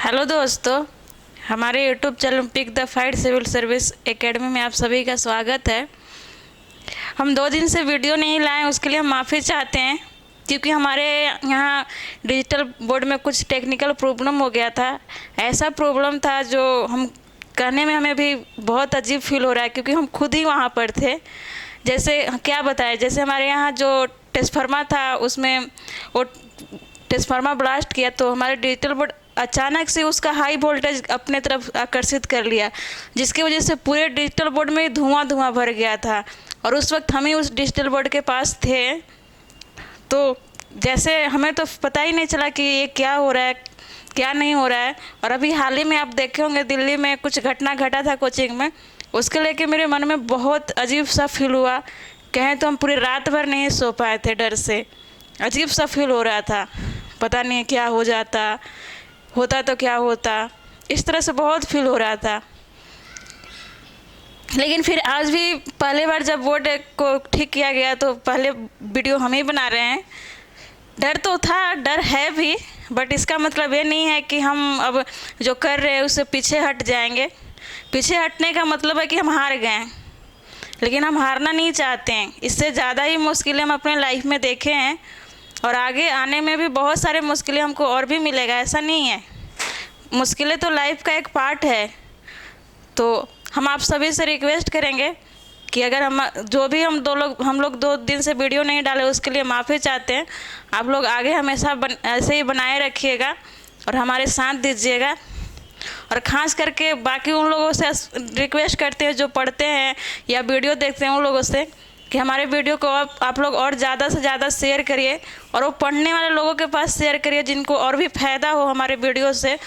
Hello दोस्तों, हमारे YouTube channel pick the fight civil service academy में आप सभी का स्वागत है। हम 2 दिन से वीडियो नहीं लाए, उसके लिए हम माफ़ी चाहते हैं क्योंकि हमारे यहाँ डिजिटल बोर्ड में कुछ टेक्निकल प्रॉब्लम हो गया था। ऐसा प्रॉब्लम था जो हम कहने में हमें भी बहुत अजीब फील हो रहा है क्योंकि हम खुद ही वहाँ पर थे। जैसे क्या बताएं, जैसे हमारे यहाँ जो ट्रांसफार्मर था उसमें वो ट्रांसफार्मर ब्लास्ट किया तो हमारे डिजिटल बोर्ड अचानक से उसका हाई वोल्टेज अपने तरफ आकर्षित कर लिया, जिसकी वजह से पूरे डिजिटल बोर्ड में धुआं धुआं भर गया था। और उस वक्त हम ही उस डिजिटल बोर्ड के पास थे, तो जैसे हमें तो पता ही नहीं चला कि ये क्या हो रहा है क्या नहीं हो रहा है। और अभी हाल ही में आप देखे होंगे दिल्ली में कुछ घटना घटा था कोचिंग में, उसके लेके मेरे मन में बहुत अजीब सा फील हुआ। कहें तो हम पूरी रात भर नहीं सो पाए थे, डर से अजीब सा फील हो रहा था। पता नहीं क्या हो जाता, होता तो क्या होता, इस तरह से बहुत फील हो रहा था। लेकिन फिर आज भी पहले बार जब बोर्ड को ठीक किया गया तो पहले वीडियो हम ही बना रहे हैं। डर तो था, डर है भी, बट इसका मतलब ये नहीं है कि हम अब जो कर रहे हैं उससे पीछे हट जाएंगे। पीछे हटने का मतलब है कि हम हार गए हैं, लेकिन हम हारना नहीं चाहते हैं। इससे ज़्यादा ही मुश्किलें हम अपने लाइफ में देखे हैं और आगे आने में भी बहुत सारे मुश्किलें हमको और भी मिलेगा, ऐसा नहीं है। मुश्किलें तो लाइफ का एक पार्ट है। तो हम आप सभी से रिक्वेस्ट करेंगे कि अगर हम लोग 2 दिन से वीडियो नहीं डाले, उसके लिए माफ़ी चाहते हैं। आप लोग आगे हमेशा ऐसे ही बनाए रखिएगा और हमारे साथ दीजिएगा। और ख़ास करके बाकी उन लोगों से रिक्वेस्ट करते हैं जो पढ़ते हैं या वीडियो देखते हैं, उन लोगों से कि हमारे वीडियो को आप लोग और ज़्यादा से ज़्यादा शेयर करिए और वो पढ़ने वाले लोगों के पास शेयर करिए जिनको और भी फ़ायदा हो हमारे वीडियो से।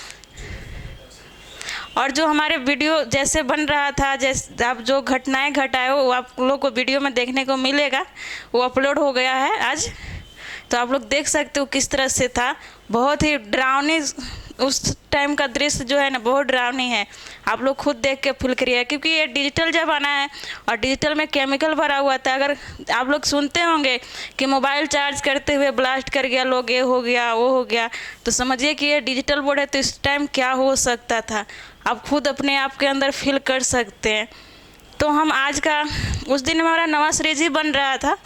और जो हमारे वीडियो जैसे बन रहा था, जैसे आप जो घटनाएं घटाए वो आप लोग को वीडियो में देखने को मिलेगा। वो अपलोड हो गया है आज, तो आप लोग देख सकते हो किस तरह से था। बहुत ही डरावनी उस टाइम का दृश्य जो है ना, बहुत डरावनी है। आप लोग खुद देख के फील करिए क्योंकि ये डिजिटल ज़माना है और डिजिटल में केमिकल भरा हुआ था। अगर आप लोग सुनते होंगे कि मोबाइल चार्ज करते हुए ब्लास्ट कर गया लोग, ये हो गया वो हो गया, तो समझिए कि ये डिजिटल बोर्ड है तो इस टाइम क्या हो सकता था आप खुद अपने आप के अंदर फील कर सकते हैं। तो हम आज का उस दिन हमारा नवा सीरीज ही बन रहा था,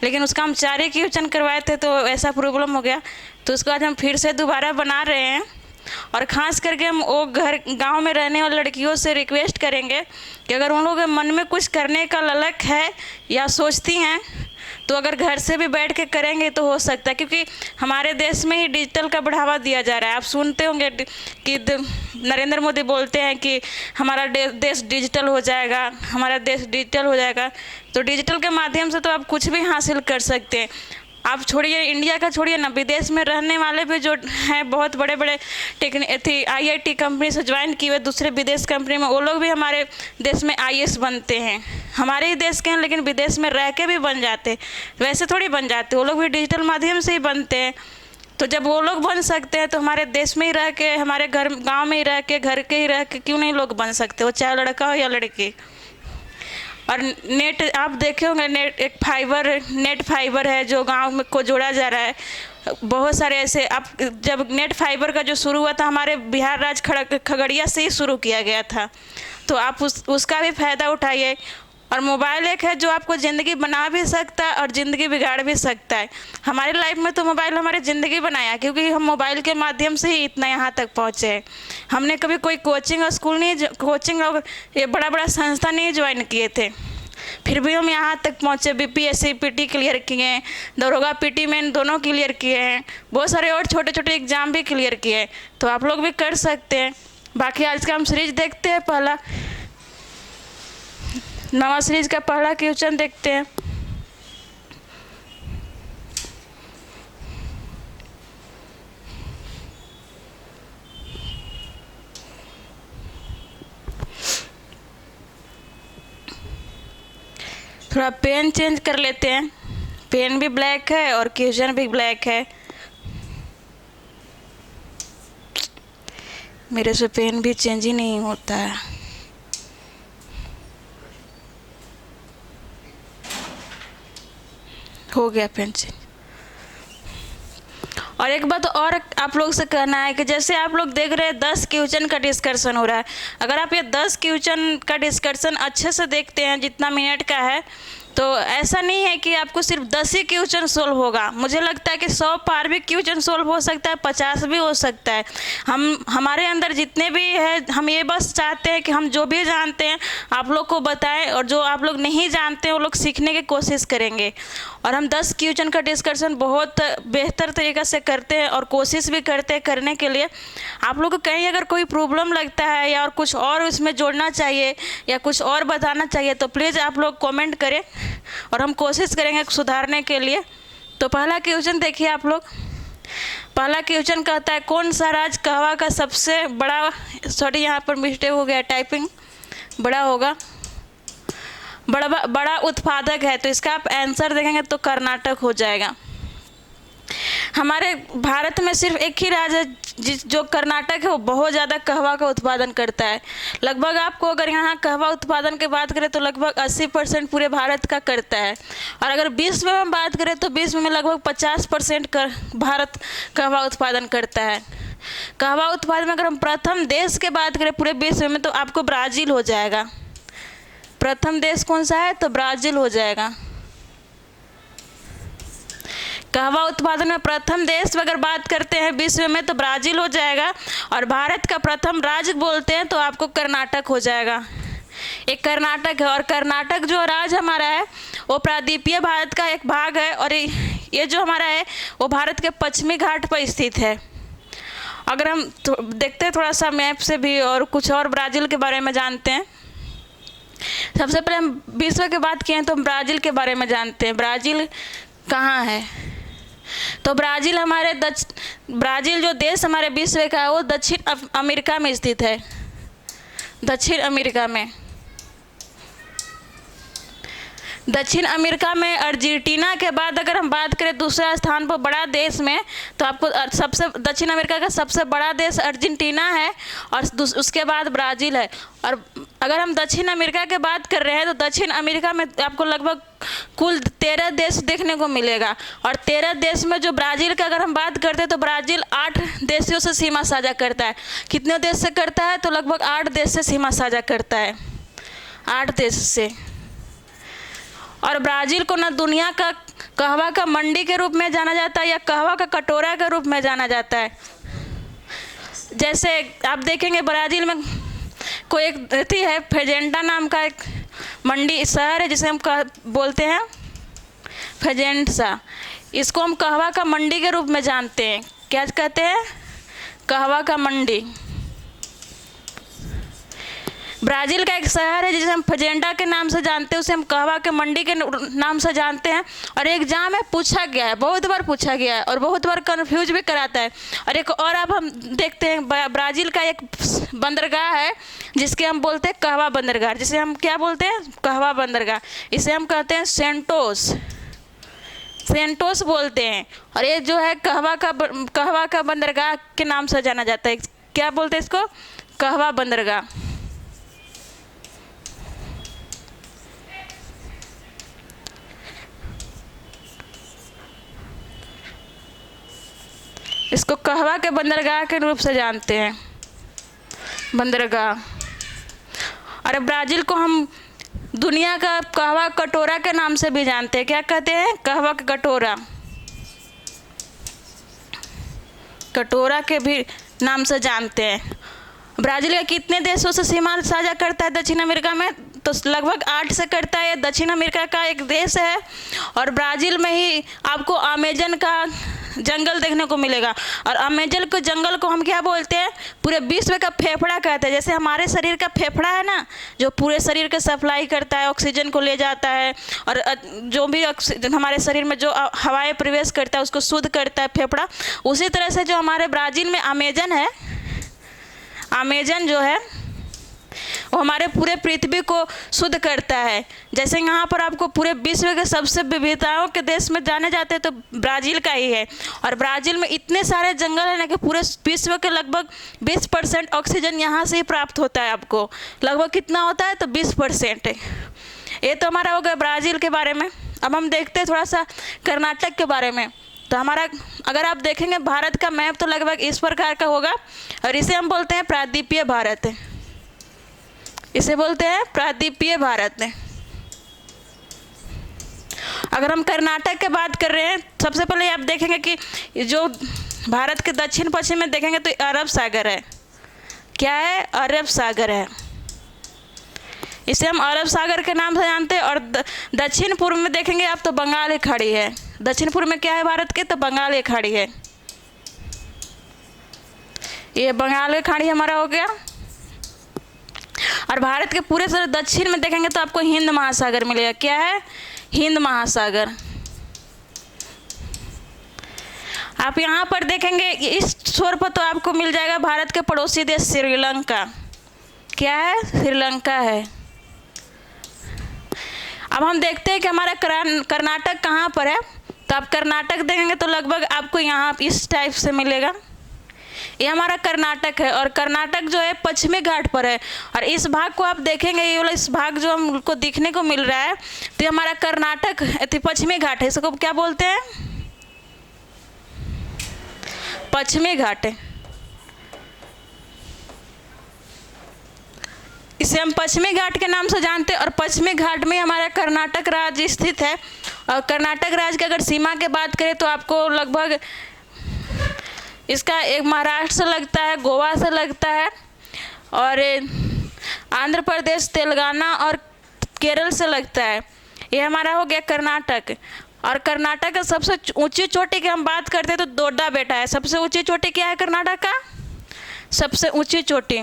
लेकिन उसका हम 4 ही क्वेश्चन करवाए थे तो ऐसा प्रॉब्लम हो गया, तो उसको आज हम फिर से दोबारा बना रहे हैं। और ख़ास करके हम वो गांव में रहने वाली लड़कियों से रिक्वेस्ट करेंगे कि अगर उन लोगों के मन में कुछ करने का ललक है या सोचती हैं तो अगर घर से भी बैठ के करेंगे तो हो सकता है, क्योंकि हमारे देश में ही डिजिटल का बढ़ावा दिया जा रहा है। आप सुनते होंगे कि नरेंद्र मोदी बोलते हैं कि हमारा देश डिजिटल हो जाएगा, हमारा देश डिजिटल हो जाएगा। तो डिजिटल के माध्यम से तो आप कुछ भी हासिल कर सकते हैं। आप छोड़िए इंडिया का, छोड़िए ना, विदेश में रहने वाले भी जो हैं बहुत बड़े बड़े IIT कंपनी से ज्वाइन किए हुए दूसरे विदेश कंपनी में, वो लोग भी हमारे देश में IAS बनते हैं। हमारे ही देश के हैं लेकिन विदेश में रह के भी बन जाते, वैसे थोड़ी बन जाते, वो लोग भी डिजिटल माध्यम से ही बनते हैं। तो जब वो लोग बन सकते हैं तो हमारे देश में ही रह के, हमारे घर गाँव में ही रह के, घर के ही रह के क्यों नहीं लोग बन सकते, वो चाहे लड़का हो या लड़की। और नेट आप देखे होंगे, नेट फाइबर है जो गांव में को जोड़ा जा रहा है। बहुत सारे ऐसे, आप जब नेट फाइबर का जो शुरू हुआ था हमारे बिहार राज्य खगड़िया से ही शुरू किया गया था, तो आप उसका भी फ़ायदा उठाइए। और मोबाइल एक है जो आपको ज़िंदगी बना भी सकता है और ज़िंदगी बिगाड़ भी सकता है। हमारे लाइफ में तो मोबाइल हमारी ज़िंदगी बनाया, क्योंकि हम मोबाइल के माध्यम से ही इतना यहाँ तक पहुँचे हैं। हमने कभी कोई कोचिंग और स्कूल नहीं, कोचिंग और ये बड़ा बड़ा संस्था नहीं ज्वाइन किए थे, फिर भी हम यहाँ तक पहुँचे। BPSC PT क्लियर किए हैं, दरोगा PT मेन दोनों क्लियर किए हैं, बहुत सारे और छोटे छोटे एग्ज़ाम भी क्लियर किए हैं, तो आप लोग भी कर सकते हैं। बाकी आज का हम सीरीज देखते हैं, पहला नवा सीरीज का पहला क्वेश्चन देखते हैं। थोड़ा पेन चेंज कर लेते हैं, पेन भी ब्लैक है और क्वेश्चन भी ब्लैक है। मेरे से पेन भी चेंज ही नहीं होता है। हो गया पेन चेंज। और एक बात और आप लोग से कहना है कि जैसे आप लोग देख रहे हैं 10 क्वेश्चन का डिस्कशन हो रहा है, अगर आप ये 10 क्वेश्चन का डिस्कशन अच्छे से देखते हैं जितना मिनट का है, तो ऐसा नहीं है कि आपको सिर्फ 10 ही क्वेश्चन सोल्व होगा। मुझे लगता है कि 100 पार भी क्वेश्चन सोल्व हो सकता है, 50 भी हो सकता है। हमारे अंदर जितने भी है, हम ये बस चाहते हैं कि हम जो भी जानते हैं आप लोग को बताएं, और जो आप लोग नहीं जानते हैं वो लोग सीखने की कोशिश करेंगे। और हम 10 क्वेश्चन का डिस्कशन बहुत बेहतर तरीक़े से करते हैं और कोशिश भी करते हैं करने के लिए। आप लोग को कहीं अगर कोई प्रॉब्लम लगता है या और कुछ और उसमें जोड़ना चाहिए या कुछ और बताना चाहिए तो प्लीज़ आप लोग कमेंट करें और हम कोशिश करेंगे सुधारने के लिए। तो पहला क्वेश्चन देखिए आप लोग। पहला क्वेश्चन कहता है कौन सा राज्य कहवा का सबसे बड़ा, सॉरी यहाँ पर मिस्टेक हो गया, टाइपिंग बड़ा होगा, बड़ा उत्पादक है। तो इसका आप आंसर देखेंगे तो कर्नाटक हो जाएगा। हमारे भारत में सिर्फ एक ही राज्य है जो कर्नाटक है, वो बहुत ज़्यादा कहवा का उत्पादन करता है। लगभग आपको अगर यहाँ कहवा उत्पादन की बात करें तो लगभग 80% पूरे भारत का करता है। और अगर विश्व में हम बात करें तो विश्व में लगभग 50% भारत कहवा उत्पादन करता है। कहवा उत्पादन में अगर हम प्रथम देश की बात करें पूरे विश्व में तो आपको ब्राज़ील हो जाएगा। प्रथम देश कौन सा है? तो ब्राज़ील हो जाएगा। कहवा उत्पादन में प्रथम देश अगर बात करते हैं विश्व में तो ब्राज़ील हो जाएगा। और भारत का प्रथम राज्य बोलते हैं तो आपको कर्नाटक हो जाएगा। एक कर्नाटक है, और कर्नाटक जो राज्य हमारा है वो प्रायद्वीपीय भारत का एक भाग है। और ये जो हमारा है वो भारत के पश्चिमी घाट पर स्थित है। अगर हम देखते हैं थोड़ा सा मैप से भी और कुछ और ब्राज़ील के बारे में जानते हैं। सबसे पहले हम विश्व की बात किए तो हम ब्राज़ील के बारे में जानते हैं। ब्राज़ील कहाँ है? तो ब्राज़ील ब्राज़ील जो देश हमारे विश्व का है वो दक्षिण अमेरिका में स्थित है। दक्षिण अमेरिका में अर्जेंटीना के बाद अगर हम बात करें दूसरा स्थान पर बड़ा देश में तो आपको सबसे दक्षिण अमेरिका का सबसे बड़ा देश अर्जेंटीना है और उसके बाद ब्राज़ील है। और अगर हम दक्षिण अमेरिका की बात कर रहे हैं तो दक्षिण अमेरिका में आपको लगभग कुल 13 देश देखने को मिलेगा। और 13 देश में जो ब्राज़ील का अगर हम बात करते हैं तो ब्राज़ील 8 देशों से सीमा साझा करता है। कितने देश से करता है? तो लगभग 8 देश से सीमा साझा करता है, 8 देश से। और ब्राज़ील को ना दुनिया का कहवा का मंडी के रूप में जाना जाता है या कहवा का कटोरा के रूप में जाना जाता है। जैसे आप देखेंगे ब्राज़ील में कोई एक है फेजेंटा नाम का एक मंडी शहर है जिसे हम बोलते हैं फेजेंटा। इसको हम कहवा का मंडी के रूप में जानते हैं। क्या कहते हैं? कहवा का मंडी। ब्राज़ील का एक शहर है जिसे हम फेजेंटा के नाम से जानते हैं, उसे हम कहवा के मंडी के नाम से जानते हैं। और एग्जाम में पूछा गया है, बहुत बार पूछा गया है और बहुत बार कंफ्यूज भी कराता है। और एक और अब हम देखते हैं ब्राज़ील का एक बंदरगाह है जिसके हम बोलते हैं कहवा बंदरगाह, जिसे हम क्या बोलते हैं? कहवा बंदरगाह। इसे हम कहते हैं सेंटोस बोलते हैं। और ये जो है कहवा का बंदरगाह के नाम से जाना जाता है। क्या बोलते हैं इसको? कहवा बंदरगाह। इसको कहवा के बंदरगाह के रूप से जानते हैं, बंदरगाह। और ब्राज़ील को हम दुनिया का कहवा कटोरा के नाम से भी जानते हैं। क्या कहते हैं? कहवा का कटोरा के भी नाम से जानते हैं। ब्राज़ील का कितने देशों से सीमा साझा करता है दक्षिण अमेरिका में? तो लगभग 8 से करता है। दक्षिण अमेरिका का एक देश है और ब्राज़ील में ही आपको अमेजन का जंगल देखने को मिलेगा। और अमेजन के जंगल को हम क्या बोलते हैं? पूरे विश्व का फेफड़ा कहते हैं। जैसे हमारे शरीर का फेफड़ा है ना, जो पूरे शरीर को सप्लाई करता है, ऑक्सीजन को ले जाता है और जो भी हमारे शरीर में जो हवाएं प्रवेश करता है उसको शुद्ध करता है फेफड़ा। उसी तरह से जो हमारे ब्राज़ील में अमेजन है, अमेजन जो है वो हमारे पूरे पृथ्वी को शुद्ध करता है। जैसे यहाँ पर आपको पूरे विश्व के सबसे विविधताओं के देश में जाने जाते हैं तो ब्राज़ील का ही है। और ब्राज़ील में इतने सारे जंगल हैं ना कि पूरे विश्व के लगभग 20% ऑक्सीजन यहाँ से ही प्राप्त होता है। आपको लगभग कितना होता है? तो 20% है। ये तो हमारा हो गया ब्राज़ील के बारे में। अब हम देखते हैं थोड़ा सा कर्नाटक के बारे में। तो हमारा अगर आप देखेंगे भारत का मैप तो लगभग इस प्रकार का होगा, और इसे हम बोलते हैं प्रायद्वीपीय भारत। इसे बोलते हैं प्रायद्वीपीय भारत। अगर हम कर्नाटक की बात कर रहे हैं, सबसे पहले आप देखेंगे कि जो भारत के दक्षिण पश्चिम में देखेंगे तो अरब सागर है। क्या है? अरब सागर है। इसे हम अरब सागर के नाम से जानते हैं। और दक्षिण पूर्व में देखेंगे आप तो बंगाल की खाड़ी है। दक्षिण पूर्व में क्या है भारत के? तो बंगाल की खाड़ी है। ये बंगाल की खाड़ी हमारा हो गया। और भारत के पूरे सारे दक्षिण में देखेंगे तो आपको हिंद महासागर मिलेगा। क्या है? हिंद महासागर। आप यहाँ पर देखेंगे इस छोर पर तो आपको मिल जाएगा भारत के पड़ोसी देश श्रीलंका। क्या है? श्रीलंका है। अब हम देखते हैं कि हमारा कर्नाटक कहाँ पर है। तो आप कर्नाटक देखेंगे तो लगभग आपको यहाँ इस टाइप से मिलेगा। ये हमारा कर्नाटक है। और कर्नाटक जो है पश्चिमी घाट पर है। और इस भाग को आप देखेंगे, ये वाला इस भाग जो हमको दिखने को मिल रहा है तो हमारा कर्नाटक पश्चिमी घाट है। इसको क्या बोलते हैं? पश्चिमी घाट है। इसे हम पश्चिमी घाट के नाम से जानते हैं। और पश्चिमी घाट में हमारा कर्नाटक राज्य स्थित है। और कर्नाटक राज्य की अगर सीमा की बात करें तो आपको लगभग इसका एक महाराष्ट्र से लगता है, गोवा से लगता है, और आंध्र प्रदेश, तेलंगाना और केरल से लगता है। ये हमारा हो गया कर्नाटक। और कर्नाटक का सबसे ऊंची चोटी की हम बात करते हैं तो दोड्डा बेटा है। सबसे ऊंची चोटी क्या है कर्नाटक का? सबसे ऊंची चोटी,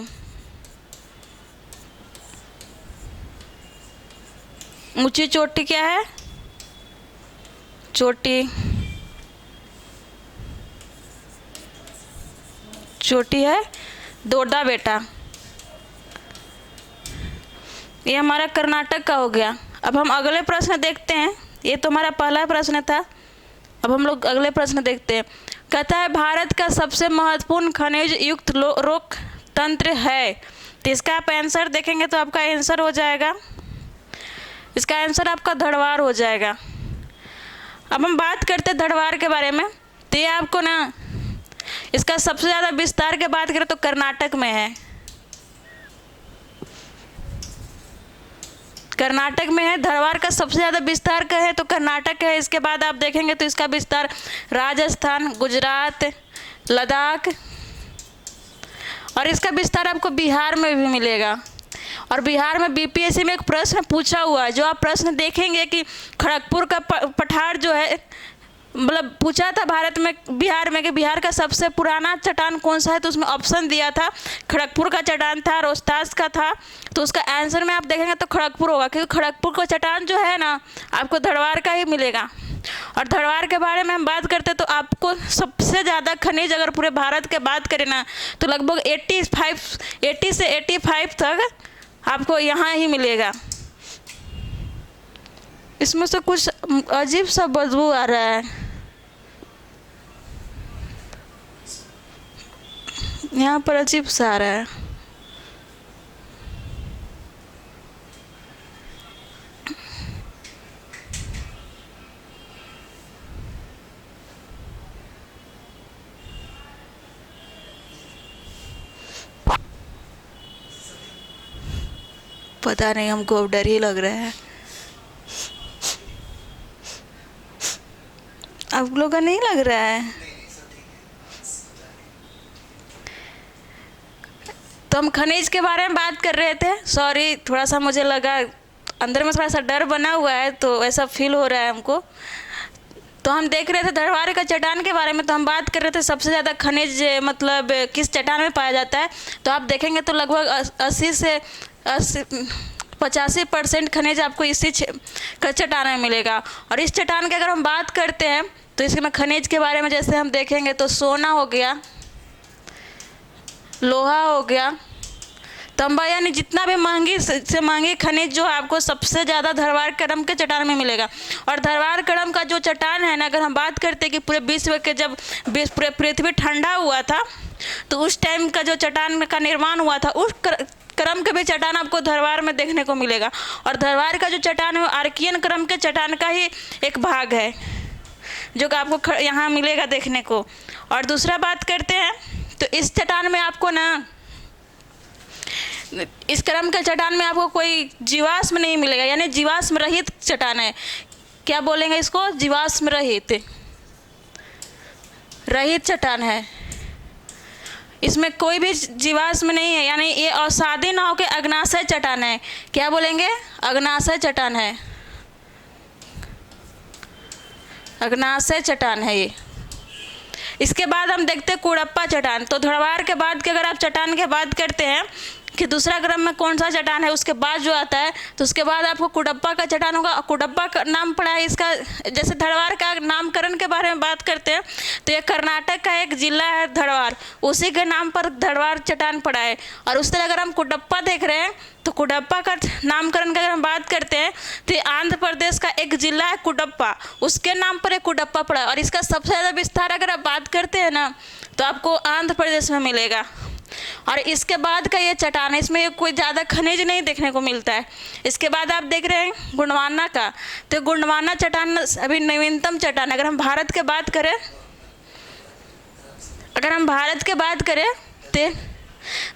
ऊंची चोटी क्या है? चोटी है दोड्डा बेटा। ये हमारा कर्नाटक का हो गया। अब हम अगले प्रश्न देखते हैं। ये तो हमारा पहला प्रश्न था। अब हम लोग अगले प्रश्न देखते हैं। कहता है भारत का सबसे महत्वपूर्ण खनिज युक्त रोक तंत्र है। तो इसका आप आंसर देखेंगे तो आपका आंसर हो जाएगा, इसका आंसर आपका धड़वार हो जाएगा। अब हम बात करते हैं धड़वार के बारे में। तो ये आपको ना इसका सबसे ज़्यादा विस्तार की बात करें तो कर्नाटक में है। कर्नाटक में है। धड़वार का सबसे ज़्यादा विस्तार का है तो कर्नाटक है। इसके बाद आप देखेंगे तो इसका विस्तार राजस्थान, गुजरात, लद्दाख, और इसका विस्तार आपको बिहार में भी मिलेगा। और बिहार में बीपीएससी में एक प्रश्न पूछा हुआ है, जो आप प्रश्न देखेंगे कि खड़गपुर का पठार जो है, मतलब पूछा था भारत में, बिहार में कि बिहार का सबसे पुराना चट्टान कौन सा है, तो उसमें ऑप्शन दिया था खड़गपुर का चट्टान था, रोहतास का था। तो उसका आंसर में आप देखेंगे तो खड़गपुर होगा, क्योंकि खड़गपुर का चट्टान जो है ना आपको धड़वार का ही मिलेगा। और धड़वार के बारे में हम बात करते तो आपको सबसे ज़्यादा खनिज अगर पूरे भारत के बात करें ना तो लगभग 80 से 85 तक आपको यहाँ ही मिलेगा। इसमें से कुछ अजीब सा बदबू आ रहा है, यहाँ पर अजीब सा आ रहा है। पता नहीं, हमको डर ही लग रहा है। आप लोगों का नहीं लग रहा है? तो हम खनिज के बारे में बात कर रहे थे। सॉरी, थोड़ा सा मुझे लगा अंदर में थोड़ा सा डर बना हुआ है तो ऐसा फील हो रहा है हमको। तो हम देख रहे थे धड़वार का चट्टान के बारे में। तो हम बात कर रहे थे सबसे ज़्यादा खनिज मतलब किस चट्टान में पाया जाता है। तो आप देखेंगे तो लगभग 80 से 85% खनिज आपको इसी चट्टान में मिलेगा। और इस चट्टान की अगर हम बात करते हैं तो इसमें खनिज के बारे में जैसे हम देखेंगे तो सोना हो गया, लोहा हो गया, तांबा, यानी जितना भी महंगी से महंगी खनिज जो आपको सबसे ज़्यादा धड़वार क्रम के चट्टान में मिलेगा। और धड़वार क्रम का जो चट्टान है ना, अगर हम बात करते हैं कि पूरे विश्व के जब पूरे पृथ्वी ठंडा हुआ था तो उस टाइम का जो चट्टान का निर्माण हुआ था उस क्रम के भी चट्टान आपको धड़वार में देखने को मिलेगा। और धड़वार का जो चट्टान है वो आर्कियन क्रम के चट्टान का ही एक भाग है। जो कि आपको यहाँ मिलेगा देखने को। और दूसरा बात करते हैं तो इस चट्टान में आपको ना, इस क्रम के चट्टान में आपको कोई जीवाश्म नहीं मिलेगा, यानी जीवाश्म रहित चट्टान है। क्या बोलेंगे इसको? जीवाश्म रहित चट्टान है। इसमें कोई भी जीवाश्म नहीं है, यानी ये अवसादी ना होकर अग्नाशय चट्टान है। क्या बोलेंगे? अग्नाशय चट्टान है, अग्नाशय चट्टान है ये। इसके बाद हम देखते हैं कुडप्पा चट्टान। तो धड़वार के बाद के अगर आप चट्टान की बात करते हैं कि दूसरा क्रम में कौन सा चट्टान है, उसके बाद जो आता है तो उसके बाद आपको कुडप्पा का चट्टान होगा। कुडप्पा का नाम पड़ा है इसका, जैसे धड़वार का नामकरण के बारे में बात करते हैं तो ये कर्नाटक का एक जिला है धड़वार, उसी के नाम पर धड़वार चट्टान पड़ा है। और उस तरह अगर हम कुडप्पा देख रहे हैं तो कुडप्पा का नामकरण की अगर हम बात करते हैं तो ये आंध्र प्रदेश का एक जिला है कुडप्पा, उसके नाम पर एक कुडप्पा पड़ा है। और इसका सबसे ज़्यादा विस्तार अगर आप बात करते हैं ना तो आपको आंध्र प्रदेश में मिलेगा। और इसके बाद का ये चट्टान है, इसमें कोई ज़्यादा खनिज नहीं देखने को मिलता है। इसके बाद आप देख रहे हैं गोंडवाना का, तो गोंडवाना चट्टान अभी नवीनतम चट्टान। अगर हम भारत के बात करें, अगर हम भारत के बात करें तो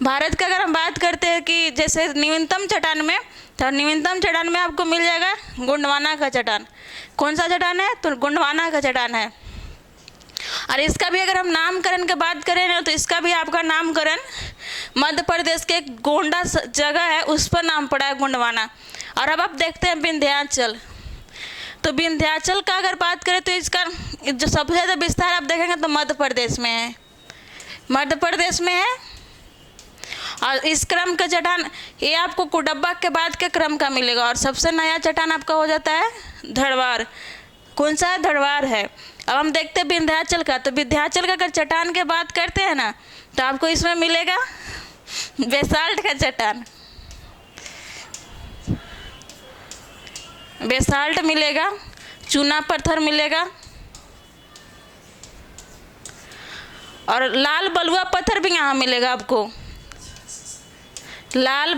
भारत का अगर हम बात करते हैं कि जैसे नवीनतम चट्टान में, तो नवीनतम चट्टान में आपको मिल जाएगा गोंडवाना का चट्टान। कौन सा चट्टान है? तो गोंडवाना का चट्टान है। और इसका भी अगर हम नामकरण की बात करें ना तो इसका भी आपका नामकरण मध्य प्रदेश के एक गोंडा जगह है उस पर नाम पड़ा है गोंडवाना। और अब आप देखते हैं विंध्याचल। तो विंध्याचल का अगर बात करें तो इसका जो सबसे ज़्यादा विस्तार आप देखेंगे तो मध्य प्रदेश में है, मध्य प्रदेश में है। और इस क्रम का चट्टान ये आपको कुडप्पा के बाद के क्रम का मिलेगा। और सबसे नया चट्टान आपका हो जाता है धड़वार। कौन सा? धड़वार है। अब हम देखते हैं विंध्याचल का। तो विंध्याचल का अगर चट्टान की बात करते हैं ना तो आपको इसमें मिलेगा बेसाल्ट का चट्टान, बेसाल्ट मिलेगा, चूना पत्थर मिलेगा और लाल बलुआ पत्थर भी यहाँ मिलेगा आपको। लाल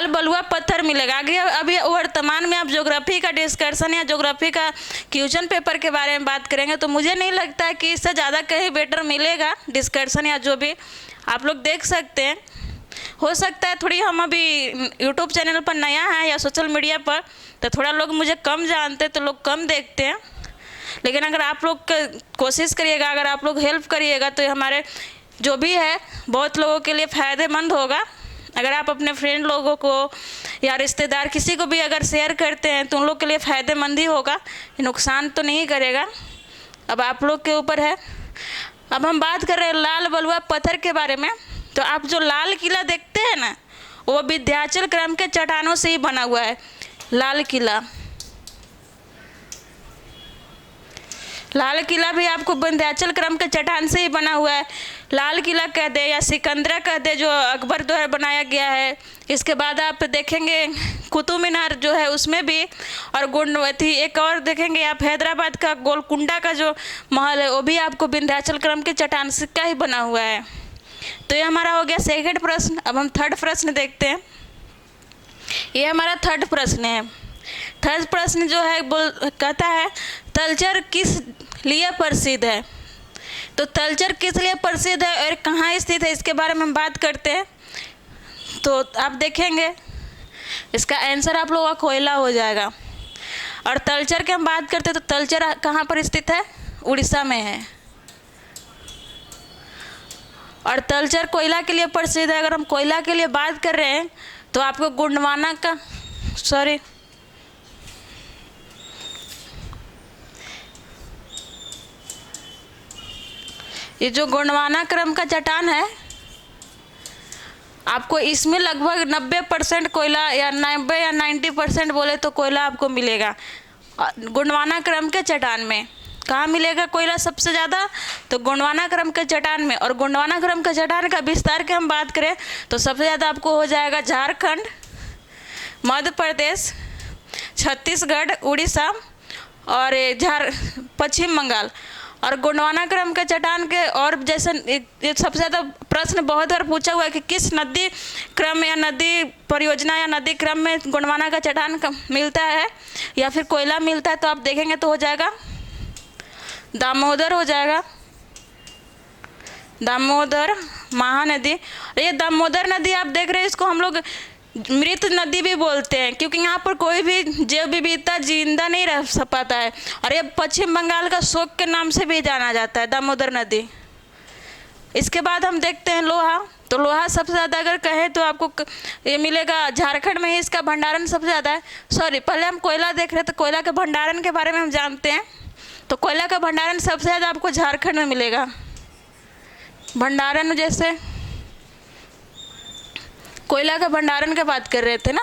बलुआ पत्थर मिलेगा। आगे अभी वर्तमान में आप ज्योग्राफी का डिस्कशन या ज्योग्राफी का क्वेश्चन पेपर के बारे में बात करेंगे तो मुझे नहीं लगता है कि इससे ज़्यादा कहीं बेटर मिलेगा डिस्कशन या जो भी आप लोग देख सकते हैं। हो सकता है थोड़ी हम अभी यूट्यूब चैनल पर नया है या सोशल मीडिया पर तो थोड़ा लोग मुझे कम जानते हैं तो लोग कम देखते हैं, लेकिन अगर आप लोग कोशिश करिएगा, अगर आप लोग हेल्प करिएगा तो हमारे जो भी है बहुत लोगों के लिए फ़ायदेमंद होगा। अगर आप अपने फ्रेंड लोगों को या रिश्तेदार किसी को भी अगर शेयर करते हैं तो उन लोग के लिए फ़ायदेमंद ही होगा, नुकसान तो नहीं करेगा। अब आप लोग के ऊपर है। अब हम बात कर रहे हैं लाल बलुआ पत्थर के बारे में। तो आप जो लाल किला देखते हैं ना वो विंध्याचल क्रम के चट्टानों से ही बना हुआ है। लाल किला भी आपको विंध्याचल क्रम के चट्टान से ही बना हुआ है। लाल किला कह दे या सिकंदरा कह दे जो अकबर द्वारा बनाया गया है। इसके बाद आप देखेंगे कुतुब मीनार जो है उसमें भी, और गुंडवती एक और देखेंगे आप हैदराबाद का गोलकुंडा का जो महल है वो भी आपको विंध्याचल क्रम के चट्टान से का ही बना हुआ है। तो ये हमारा हो गया सेकंड प्रश्न। अब हम थर्ड प्रश्न देखते हैं। ये हमारा थर्ड प्रश्न है। थर्ड प्रश्न जो है कहता है तलचर किस लिए प्रसिद्ध है। तो तलचर किस लिए प्रसिद्ध है और कहाँ स्थित है इसके बारे में हम बात करते हैं। तो आप देखेंगे इसका आंसर आप लोगों का कोयला हो जाएगा। और तलचर की हम बात करते हैं तो तलचर कहाँ पर स्थित है? उड़ीसा में है। और तलचर कोयला के लिए प्रसिद्ध है। अगर हम कोयला के लिए बात कर रहे हैं तो आपको गोंडवाना का ये जो गोंडवाना क्रम का चट्टान है आपको इसमें लगभग 90% कोयला या 90 या 90% बोले तो कोयला आपको मिलेगा गोंडवाना क्रम के चट्टान में। कहाँ मिलेगा कोयला सबसे ज़्यादा? तो गोंडवाना क्रम के चट्टान में। और गोंडवाना क्रम के चट्टान का विस्तार की हम बात करें तो सबसे ज़्यादा आपको हो जाएगा झारखंड, मध्य प्रदेश, छत्तीसगढ़, उड़ीसा और पश्चिम बंगाल। और गोंडवाना क्रम के चट्टान के, और जैसे ये सबसे ज़्यादा प्रश्न बहुत बार पूछा हुआ है कि किस नदी क्रम या नदी परियोजना या नदी क्रम में गोंडवाना का चट्टान मिलता है या फिर कोयला मिलता है, तो आप देखेंगे तो हो जाएगा दामोदर हो जाएगा, दामोदर महानदी। ये दामोदर नदी आप देख रहे हैं, इसको हम लोग मृत नदी भी बोलते हैं क्योंकि यहाँ पर कोई भी जैव विविधता जिंदा नहीं रह पाता है, और ये पश्चिम बंगाल का शोक के नाम से भी जाना जाता है, दामोदर नदी। इसके बाद हम देखते हैं लोहा। तो लोहा सबसे ज़्यादा अगर कहें तो आपको ये मिलेगा झारखंड में ही, इसका भंडारण सबसे ज़्यादा है। सॉरी, पहले हम कोयला देख रहे हैं, तो कोयला के भंडारण के बारे में हम जानते हैं। तो कोयला का भंडारण सबसे ज़्यादा आपको झारखंड में मिलेगा। भंडारण, जैसे कोयला का भंडारण की बात कर रहे थे ना,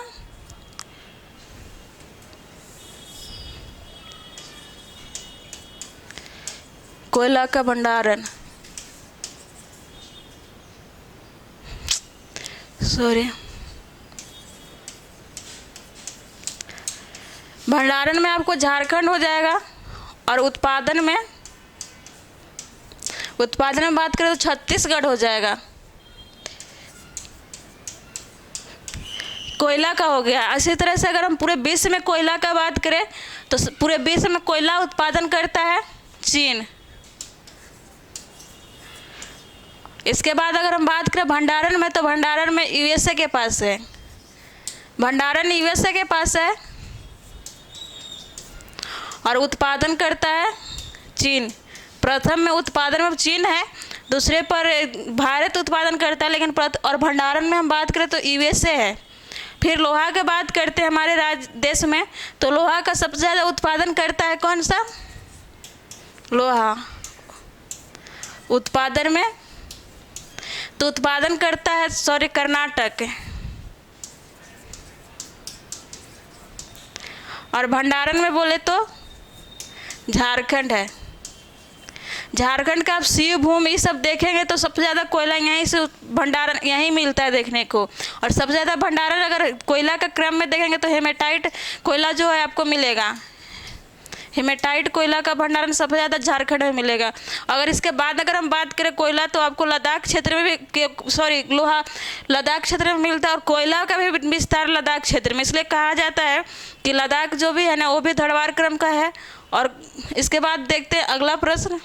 कोयला का भंडारण, सॉरी, भंडारण में आपको झारखंड हो जाएगा। और उत्पादन में बात करें तो छत्तीसगढ़ हो जाएगा। कोयला का हो गया। इसी तरह से अगर हम पूरे विश्व में कोयला का बात करें तो पूरे विश्व में कोयला उत्पादन करता है चीन। इसके बाद अगर हम बात करें भंडारण में, तो भंडारण में यूएसए के पास है, भंडारण यूएसए के पास है। और उत्पादन करता है चीन। प्रथम में उत्पादन में चीन है, दूसरे पर भारत उत्पादन करता है, लेकिन और भंडारण में हम बात करें तो यूएसए है। फिर लोहा की बात करते हैं हमारे देश में, तो लोहा का सबसे ज़्यादा उत्पादन करता है कौन सा? लोहा उत्पादन में तो उत्पादन करता है कर्नाटक। और भंडारण में बोले तो झारखंड है। झारखंड का आप शिव भूमि ये सब देखेंगे तो सबसे ज़्यादा कोयला यहीं से भंडारण यहीं मिलता है देखने को। और सबसे ज़्यादा भंडारण अगर कोयला का क्रम में देखेंगे तो हेमेटाइट कोयला जो है आपको मिलेगा। हेमेटाइट कोयला का भंडारण सबसे ज़्यादा झारखंड में मिलेगा। अगर इसके बाद अगर हम बात करें कोयला, तो आपको लद्दाख क्षेत्र में भी लोहा लद्दाख क्षेत्र में मिलता है, और कोयला का भी विस्तार लद्दाख क्षेत्र में। इसलिए कहा जाता है कि लद्दाख जो भी है ना वो भी धड़वार क्रम का है। और इसके बाद देखते हैं अगला प्रश्न।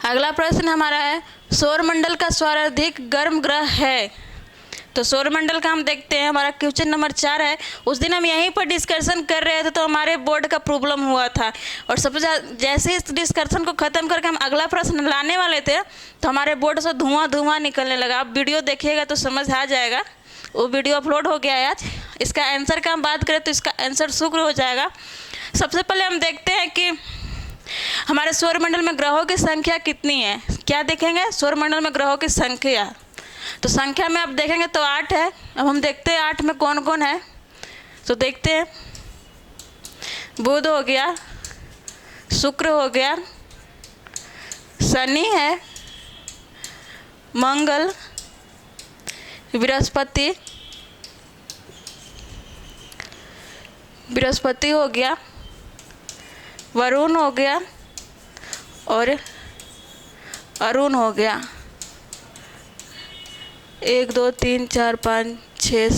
अगला प्रश्न हमारा है सौरमंडल का सर्वाधिक गर्म ग्रह है। तो सौरमंडल का हम देखते हैं, हमारा क्वेश्चन नंबर 4 है। उस दिन हम यहीं पर डिस्कशन कर रहे थे तो हमारे बोर्ड का प्रॉब्लम हुआ था, और सबसे जैसे इस डिस्कशन को ख़त्म करके हम अगला प्रश्न लाने वाले थे तो हमारे बोर्ड से धुआं निकलने लगा। आप वीडियो देखिएगा तो समझ आ जाएगा। वो वीडियो अपलोड हो गया है आज। इसका आंसर का हम बात करें तो इसका आंसर शुक्र हो जाएगा। सबसे पहले हम देखते हैं कि हमारे सौरमंडल में ग्रहों की संख्या कितनी है। क्या देखेंगे? सौरमंडल में ग्रहों की संख्या। तो संख्या में आप देखेंगे तो 8 है। अब हम देखते हैं 8 में कौन कौन है। तो देखते हैं, बुध हो गया, शुक्र हो गया, शनि है, मंगल, बृहस्पति हो गया, वरुण हो गया और अरुण हो गया। 1 2 3 4 5 6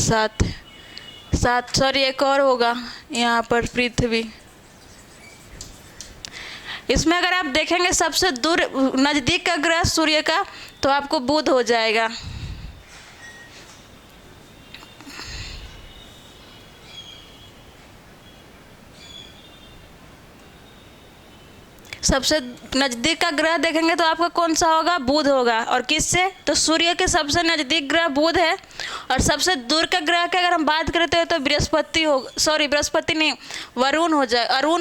7 सॉरी एक और होगा यहाँ पर पृथ्वी। इसमें अगर आप देखेंगे सबसे दूर नज़दीक का ग्रह सूर्य का तो आपको बुध हो जाएगा। सबसे नज़दीक का ग्रह देखेंगे तो आपका कौन सा होगा? बुध होगा। और किससे? तो सूर्य के सबसे नज़दीक ग्रह बुध है। और सबसे दूर का ग्रह की अगर हम बात करते हैं तो बृहस्पति नहीं, अरुण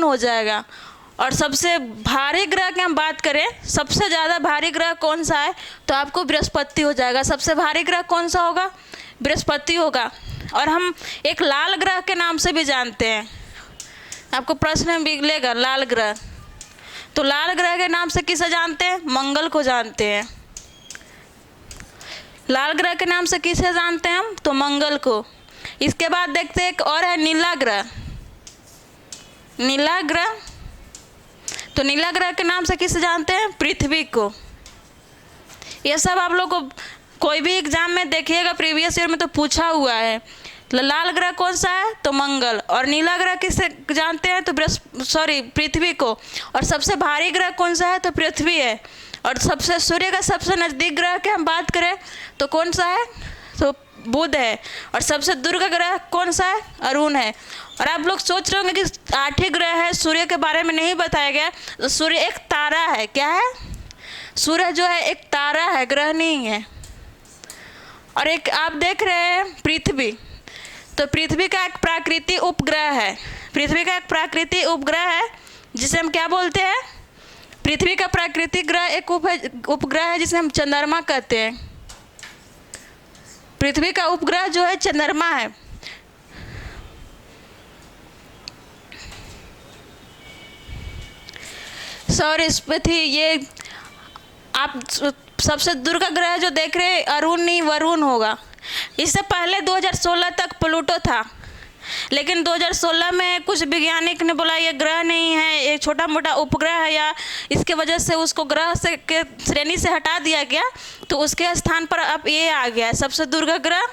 हो जाएगा। और सबसे भारी ग्रह की हम बात करें, सबसे ज़्यादा भारी ग्रह कौन सा है तो आपको बृहस्पति हो जाएगा। सबसे भारी ग्रह कौन सा होगा? बृहस्पति होगा। और हम एक लाल ग्रह के नाम से भी जानते हैं, आपको प्रश्न में मिलेगा लाल ग्रह। तो लाल ग्रह के नाम से किसे जानते हैं? मंगल को जानते हैं। लाल ग्रह के नाम से किसे जानते हैं हम? तो मंगल को। इसके बाद देखते हैं एक और है नीला ग्रह। नीला ग्रह तो नीला ग्रह के नाम से किसे जानते हैं? पृथ्वी को। ये सब आप लोग को कोई भी एग्जाम में देखिएगा, प्रीवियस ईयर में तो पूछा हुआ है। लाल ग्रह कौन सा है? तो मंगल। और नीला ग्रह किसे जानते हैं? तो पृथ्वी को। और सबसे भारी ग्रह कौन सा है? तो पृथ्वी है। और सबसे सूर्य का सबसे नज़दीक ग्रह की हम बात करें तो कौन सा है? तो बुध है। और सबसे दूर का ग्रह कौन सा है? अरुण है। और आप लोग सोच रहे होंगे कि 8 ही ग्रह है, सूर्य के बारे में नहीं बताया गया। तो सूर्य एक तारा है। क्या है? सूर्य जो है एक तारा है, ग्रह नहीं है। और एक आप देख रहे हैं पृथ्वी, तो पृथ्वी का एक प्राकृतिक उपग्रह है। पृथ्वी का एक प्राकृतिक उपग्रह है जिसे हम क्या बोलते हैं? पृथ्वी का प्राकृतिक ग्रह एक उपग्रह है जिसे हम चंद्रमा कहते हैं। पृथ्वी का उपग्रह जो है चंद्रमा है। सौर स्पति, ये आप सबसे दूर का ग्रह जो देख रहे हैं अरुण नहीं वरुण होगा। इससे पहले 2016 तक प्लूटो था, लेकिन 2016 में कुछ वैज्ञानिक ने बोला ये ग्रह नहीं है, ये छोटा मोटा उपग्रह है, या इसके वजह से उसको ग्रह से के श्रेणी से हटा दिया गया। तो उसके स्थान पर अब ये आ गया सबसे दूर का ग्रह।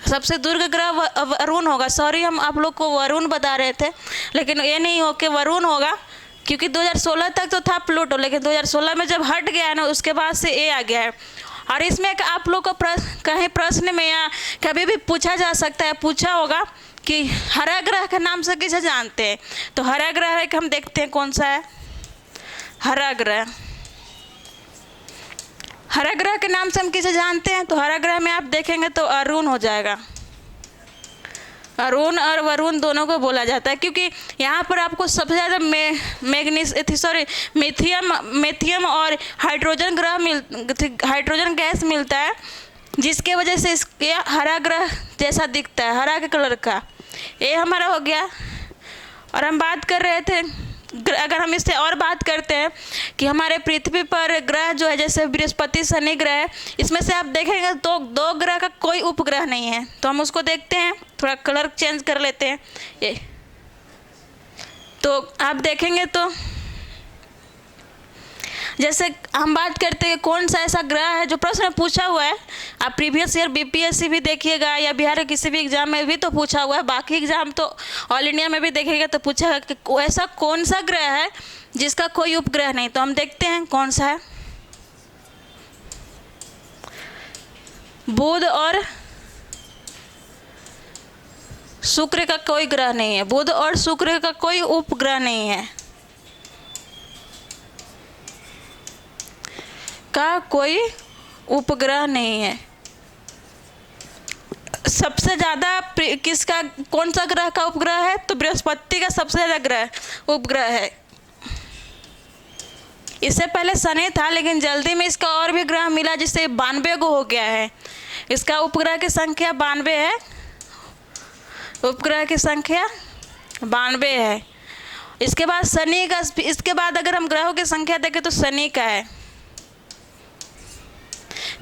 सबसे दूर का ग्रह वरुण होगा। सॉरी, हम आप लोग को वरुण बता रहे थे, लेकिन ये नहीं हो कि वरुण होगा, क्योंकि 2016 तक तो था प्लूटो, लेकिन 2016 में जब हट गया है ना, उसके बाद से ये आ गया है। और इसमें आप लोग को कहीं प्रश्न में या कभी भी पूछा जा सकता है, पूछा होगा कि हरा ग्रह के नाम से किसे जानते हैं? तो हरा ग्रह एक हम देखते हैं कौन सा है। हरा ग्रह, हरा ग्रह के नाम से हम किसे जानते हैं? तो हरा ग्रह में आप देखेंगे तो अरुण हो जाएगा। अरुण और वरुण दोनों को बोला जाता है, क्योंकि यहाँ पर आपको सबसे ज़्यादा मेथियम और हाइड्रोजन गैस मिलता है, जिसके वजह से इसके हरा ग्रह जैसा दिखता है, हरा के कलर का। ये हमारा हो गया। और हम बात कर रहे थे, अगर हम इससे और बात करते हैं कि हमारे पृथ्वी पर ग्रह जो है जैसे बृहस्पति शनि ग्रह है, इसमें से आप देखेंगे तो 2 ग्रह का कोई उपग्रह नहीं है। तो हम उसको देखते हैं, थोड़ा कलर चेंज कर लेते हैं। ये तो आप देखेंगे तो जैसे हम बात करते हैं कौन सा ऐसा ग्रह है जो प्रश्न पूछा हुआ है। आप प्रीवियस ईयर बीपीएससी भी देखिएगा या बिहार के किसी भी एग्जाम में भी तो पूछा हुआ है, बाकी एग्जाम तो ऑल इंडिया में भी देखिएगा तो पूछेगा कि ऐसा कौन सा ग्रह है जिसका कोई उपग्रह नहीं। तो हम देखते हैं कौन सा है। बुध और शुक्र का कोई ग्रह नहीं है। बुध और शुक्र का कोई उपग्रह नहीं है, का कोई उपग्रह नहीं है। सबसे ज़्यादा किसका, कौन सा ग्रह का उपग्रह है? तो बृहस्पति का सबसे ज़्यादा ग्रह उपग्रह है। इससे पहले शनि था, लेकिन जल्दी में इसका और भी ग्रह मिला, जिससे 92 को हो गया है। इसका उपग्रह की संख्या 92 है। उपग्रह की संख्या 92 है। इसके बाद शनि का, इसके बाद अगर हम ग्रहों की संख्या देखें तो शनि का है।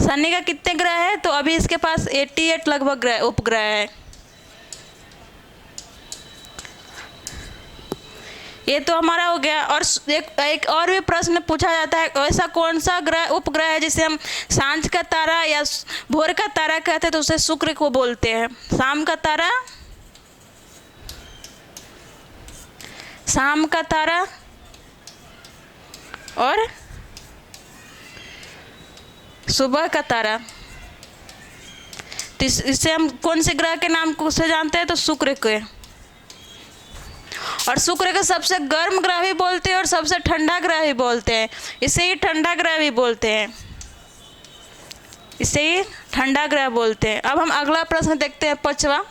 शनि का कितने ग्रह है? तो अभी इसके पास 88 लगभग ग्रह उपग्रह है। ये तो हमारा हो गया। और एक और भी प्रश्न पूछा जाता है, ऐसा कौन सा ग्रह उपग्रह है जिसे हम सांझ का तारा या भोर का तारा कहते हैं? तो उसे शुक्र को बोलते हैं। शाम का तारा, शाम का तारा और सुबह का तारा। तो इससे हम कौन से ग्रह के नाम को से जानते हैं? तो शुक्र के। और शुक्र का सबसे गर्म ग्रह भी बोलते हैं और सबसे ठंडा ग्रह भी बोलते हैं। इसे ही ठंडा ग्रह भी बोलते हैं, इसे ही ठंडा ग्रह बोलते हैं। अब हम अगला प्रश्न देखते हैं, 5वां।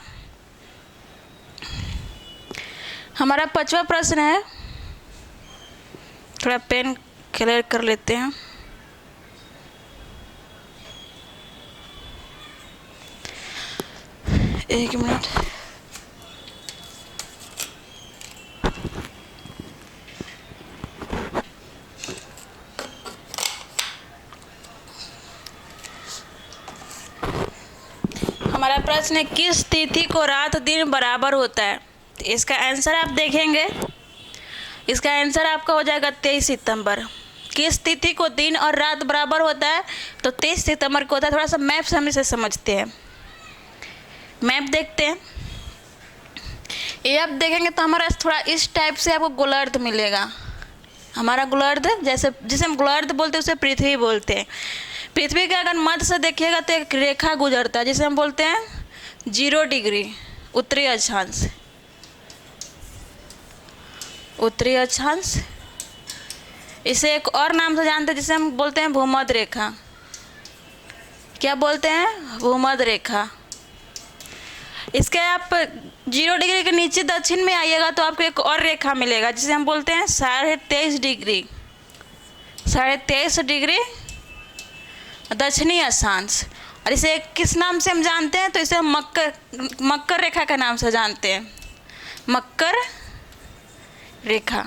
हमारा 5वां प्रश्न है, थोड़ा पेन क्लियर कर लेते हैं। एक मिनट। हमारा प्रश्न है, किस तिथि को रात दिन बराबर होता है? तो इसका आंसर आप देखेंगे इसका आंसर आपका हो जाएगा 23 सितंबर। किस तिथि को दिन और रात बराबर होता है? तो 23 सितंबर को होता है। थोड़ा सा मैप से हम इसे समझते हैं। मैप देखते हैं। ये आप देखेंगे तो हमारा थोड़ा इस टाइप से आपको गोलार्ध मिलेगा। हमारा गोलार्ध जैसे जिसे हम गोलार्ध बोलते हैं उसे पृथ्वी बोलते हैं। पृथ्वी के अगर मध्य से देखिएगा तो एक रेखा गुजरता है जिसे हम बोलते हैं 0 डिग्री उत्तरी अक्षांश। उत्तरी अक्षांश। इसे एक और नाम से जानते हैं जिसे हम बोलते हैं भूमध्य रेखा। क्या बोलते हैं? भूमध्य रेखा। इसके आप 0 डिग्री के नीचे दक्षिण में आइएगा तो आपको एक और रेखा मिलेगा जिसे हम बोलते हैं 23.5 डिग्री। 23.5 डिग्री दक्षिणी अक्षांश। और इसे किस नाम से हम जानते हैं? तो इसे हम मकर रेखा के नाम से जानते हैं। मकर रेखा।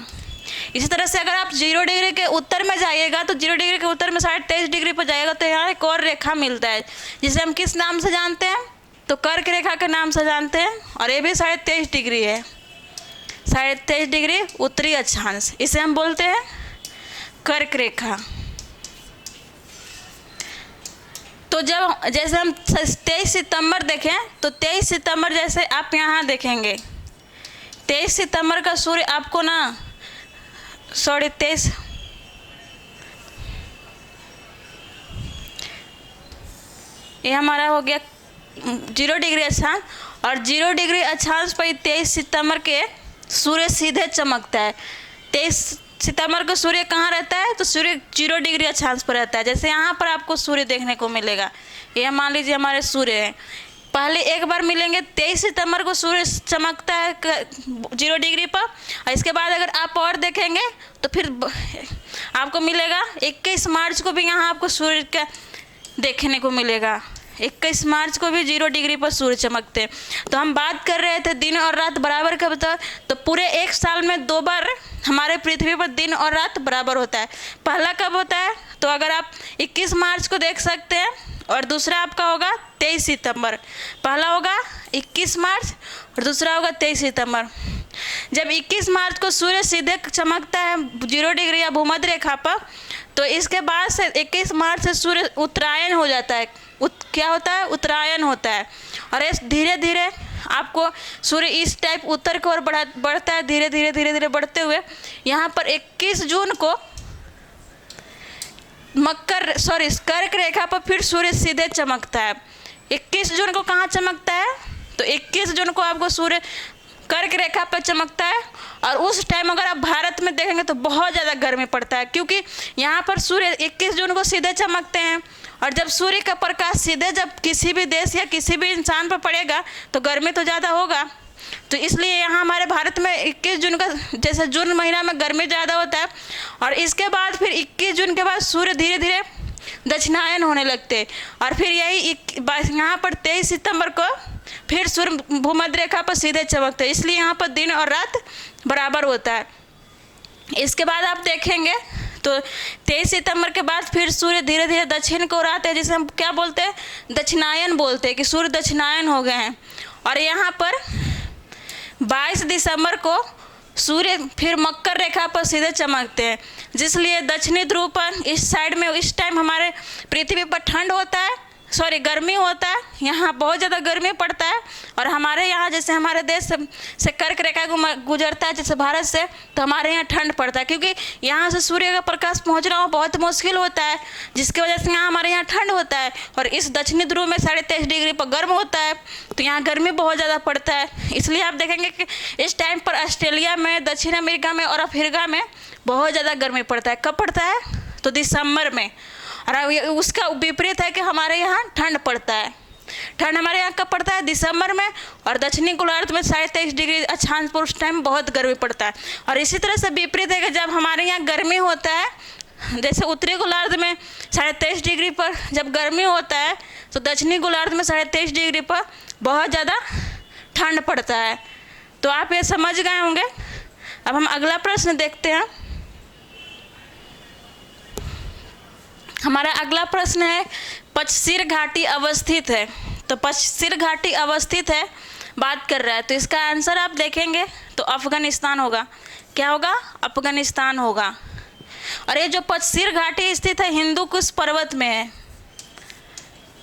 इसी तरह से अगर आप 0 डिग्री के उत्तर में जाइएगा तो 0 डिग्री के उत्तर में 23.5 डिग्री पर जाएगा तो यहाँ एक और रेखा मिलता है जिसे हम किस नाम से जानते हैं? तो कर्क रेखा के नाम से जानते हैं। और ये भी 23.5 डिग्री है। 23.5 डिग्री उत्तरी अक्षांश। इसे हम बोलते हैं कर्क रेखा। तो जब जैसे हम 23 सितंबर देखें तो 23 सितंबर जैसे आप यहाँ देखेंगे 23 सितंबर का सूर्य आपको ना 23 ये हमारा हो गया 0 डिग्री अक्षांश। और 0 डिग्री अक्षांश पर 23 सितंबर के सूर्य सीधे चमकता है। 23 सितंबर को सूर्य कहाँ रहता है? तो सूर्य 0 डिग्री अक्षांश पर रहता है। जैसे यहाँ पर आपको सूर्य देखने को मिलेगा। ये मान लीजिए हमारे सूर्य हैं। पहले एक बार मिलेंगे 23 सितंबर को सूर्य चमकता है 0 डिग्री पर। और इसके बाद अगर आप और देखेंगे तो फिर आपको मिलेगा 21 मार्च को भी यहाँ आपको सूर्य का देखने को मिलेगा। 21 मार्च को भी 0 डिग्री पर सूर्य चमकते हैं। तो हम बात कर रहे थे दिन और रात बराबर कब होता है? तो पूरे एक साल में 2 बार हमारे पृथ्वी पर दिन और रात बराबर होता है। पहला कब होता है? तो अगर आप 21 मार्च को देख सकते हैं और दूसरा आपका होगा 23 सितंबर। पहला होगा 21 मार्च और दूसरा होगा 23 सितंबर। जब 21 मार्च को सूर्य सीधे चमकता है 0 डिग्री या भूमध्य रेखा पर तो इसके बाद से 21 मार्च से सूर्य उत्तरायण हो जाता है। क्या होता है? उत्तरायण होता है। और इस धीरे धीरे आपको सूर्य इस टाइप उत्तर की ओर बढ़ता है। धीरे धीरे बढ़ते हुए यहाँ पर 21 जून को कर्क रेखा पर फिर सूर्य सीधे चमकता है। 21 जून को कहाँ चमकता है? तो 21 जून को आपको सूर्य कर्क रेखा पर चमकता है। और उस टाइम अगर आप भारत में देखेंगे तो बहुत ज़्यादा गर्मी पड़ता है क्योंकि यहाँ पर सूर्य 21 जून को सीधे चमकते हैं। और जब सूर्य का प्रकाश सीधे जब किसी भी देश या किसी भी इंसान पर पड़ेगा तो गर्मी तो ज़्यादा होगा। तो इसलिए यहाँ हमारे भारत में 21 जून का जैसे जून महीना में गर्मी ज़्यादा होता है। और इसके बाद फिर 21 जून के बाद सूर्य धीरे धीरे दक्षिणायन होने लगते। और फिर यही यहाँ पर 23 सितंबर को फिर सूर्य भूमध्य रेखा पर सीधे चमकते हैं। इसलिए यहाँ पर दिन और रात बराबर होता है। इसके बाद आप देखेंगे तो 23 सितंबर के बाद फिर सूर्य धीरे धीरे दक्षिण को ओर आते हैं जिसे हम क्या बोलते हैं? दक्षिणायन बोलते हैं कि सूर्य दक्षिणायन हो गए हैं। और यहाँ पर 22 दिसंबर को सूर्य फिर मकर रेखा पर सीधे चमकते हैं जिसलिए दक्षिणी ध्रुव पर इस साइड में इस टाइम हमारे पृथ्वी पर ठंड होता है गर्मी होता है। यहाँ बहुत ज़्यादा गर्मी पड़ता है। और हमारे यहाँ जैसे हमारे देश से कर्क रेखा गुजरता है जैसे भारत से तो हमारे यहाँ ठंड पड़ता है क्योंकि यहाँ से सूर्य का प्रकाश पहुँचना बहुत मुश्किल होता है जिसकी वजह से यहाँ हमारे यहाँ ठंड होता है। और इस दक्षिणी ध्रुव में 23.5 डिग्री पर गर्म होता है तो यहाँ गर्मी बहुत ज़्यादा पड़ता है। इसलिए आप देखेंगे कि इस टाइम पर ऑस्ट्रेलिया में, दक्षिण अमेरिका में और अफ्रीका में बहुत ज़्यादा गर्मी पड़ता है। कब पड़ता है? तो दिसंबर में। और उसका विपरीत है कि हमारे यहाँ ठंड पड़ता है। ठंड हमारे यहाँ कब पड़ता है? दिसंबर में। और दक्षिणी गोलार्ध में 23.5 डिग्री अक्षांश पर उस टाइम बहुत गर्मी पड़ता है। और इसी तरह से विपरीत है कि जब हमारे यहाँ गर्मी होता है जैसे उत्तरी गोलार्ध में 23.5 डिग्री पर जब गर्मी होता है तो दक्षिणी गोलार्ध में 23.5 डिग्री पर बहुत ज़्यादा ठंड पड़ता है। तो आप ये समझ गए होंगे। अब हम अगला प्रश्न देखते हैं। हमारा अगला प्रश्न है पचशीर घाटी अवस्थित है। तो पचशीर घाटी अवस्थित है बात कर रहा है तो इसका आंसर आप देखेंगे तो अफगानिस्तान होगा। क्या होगा? अफगानिस्तान होगा। और ये जो पचसीर घाटी स्थित है हिंदू कुश पर्वत में है।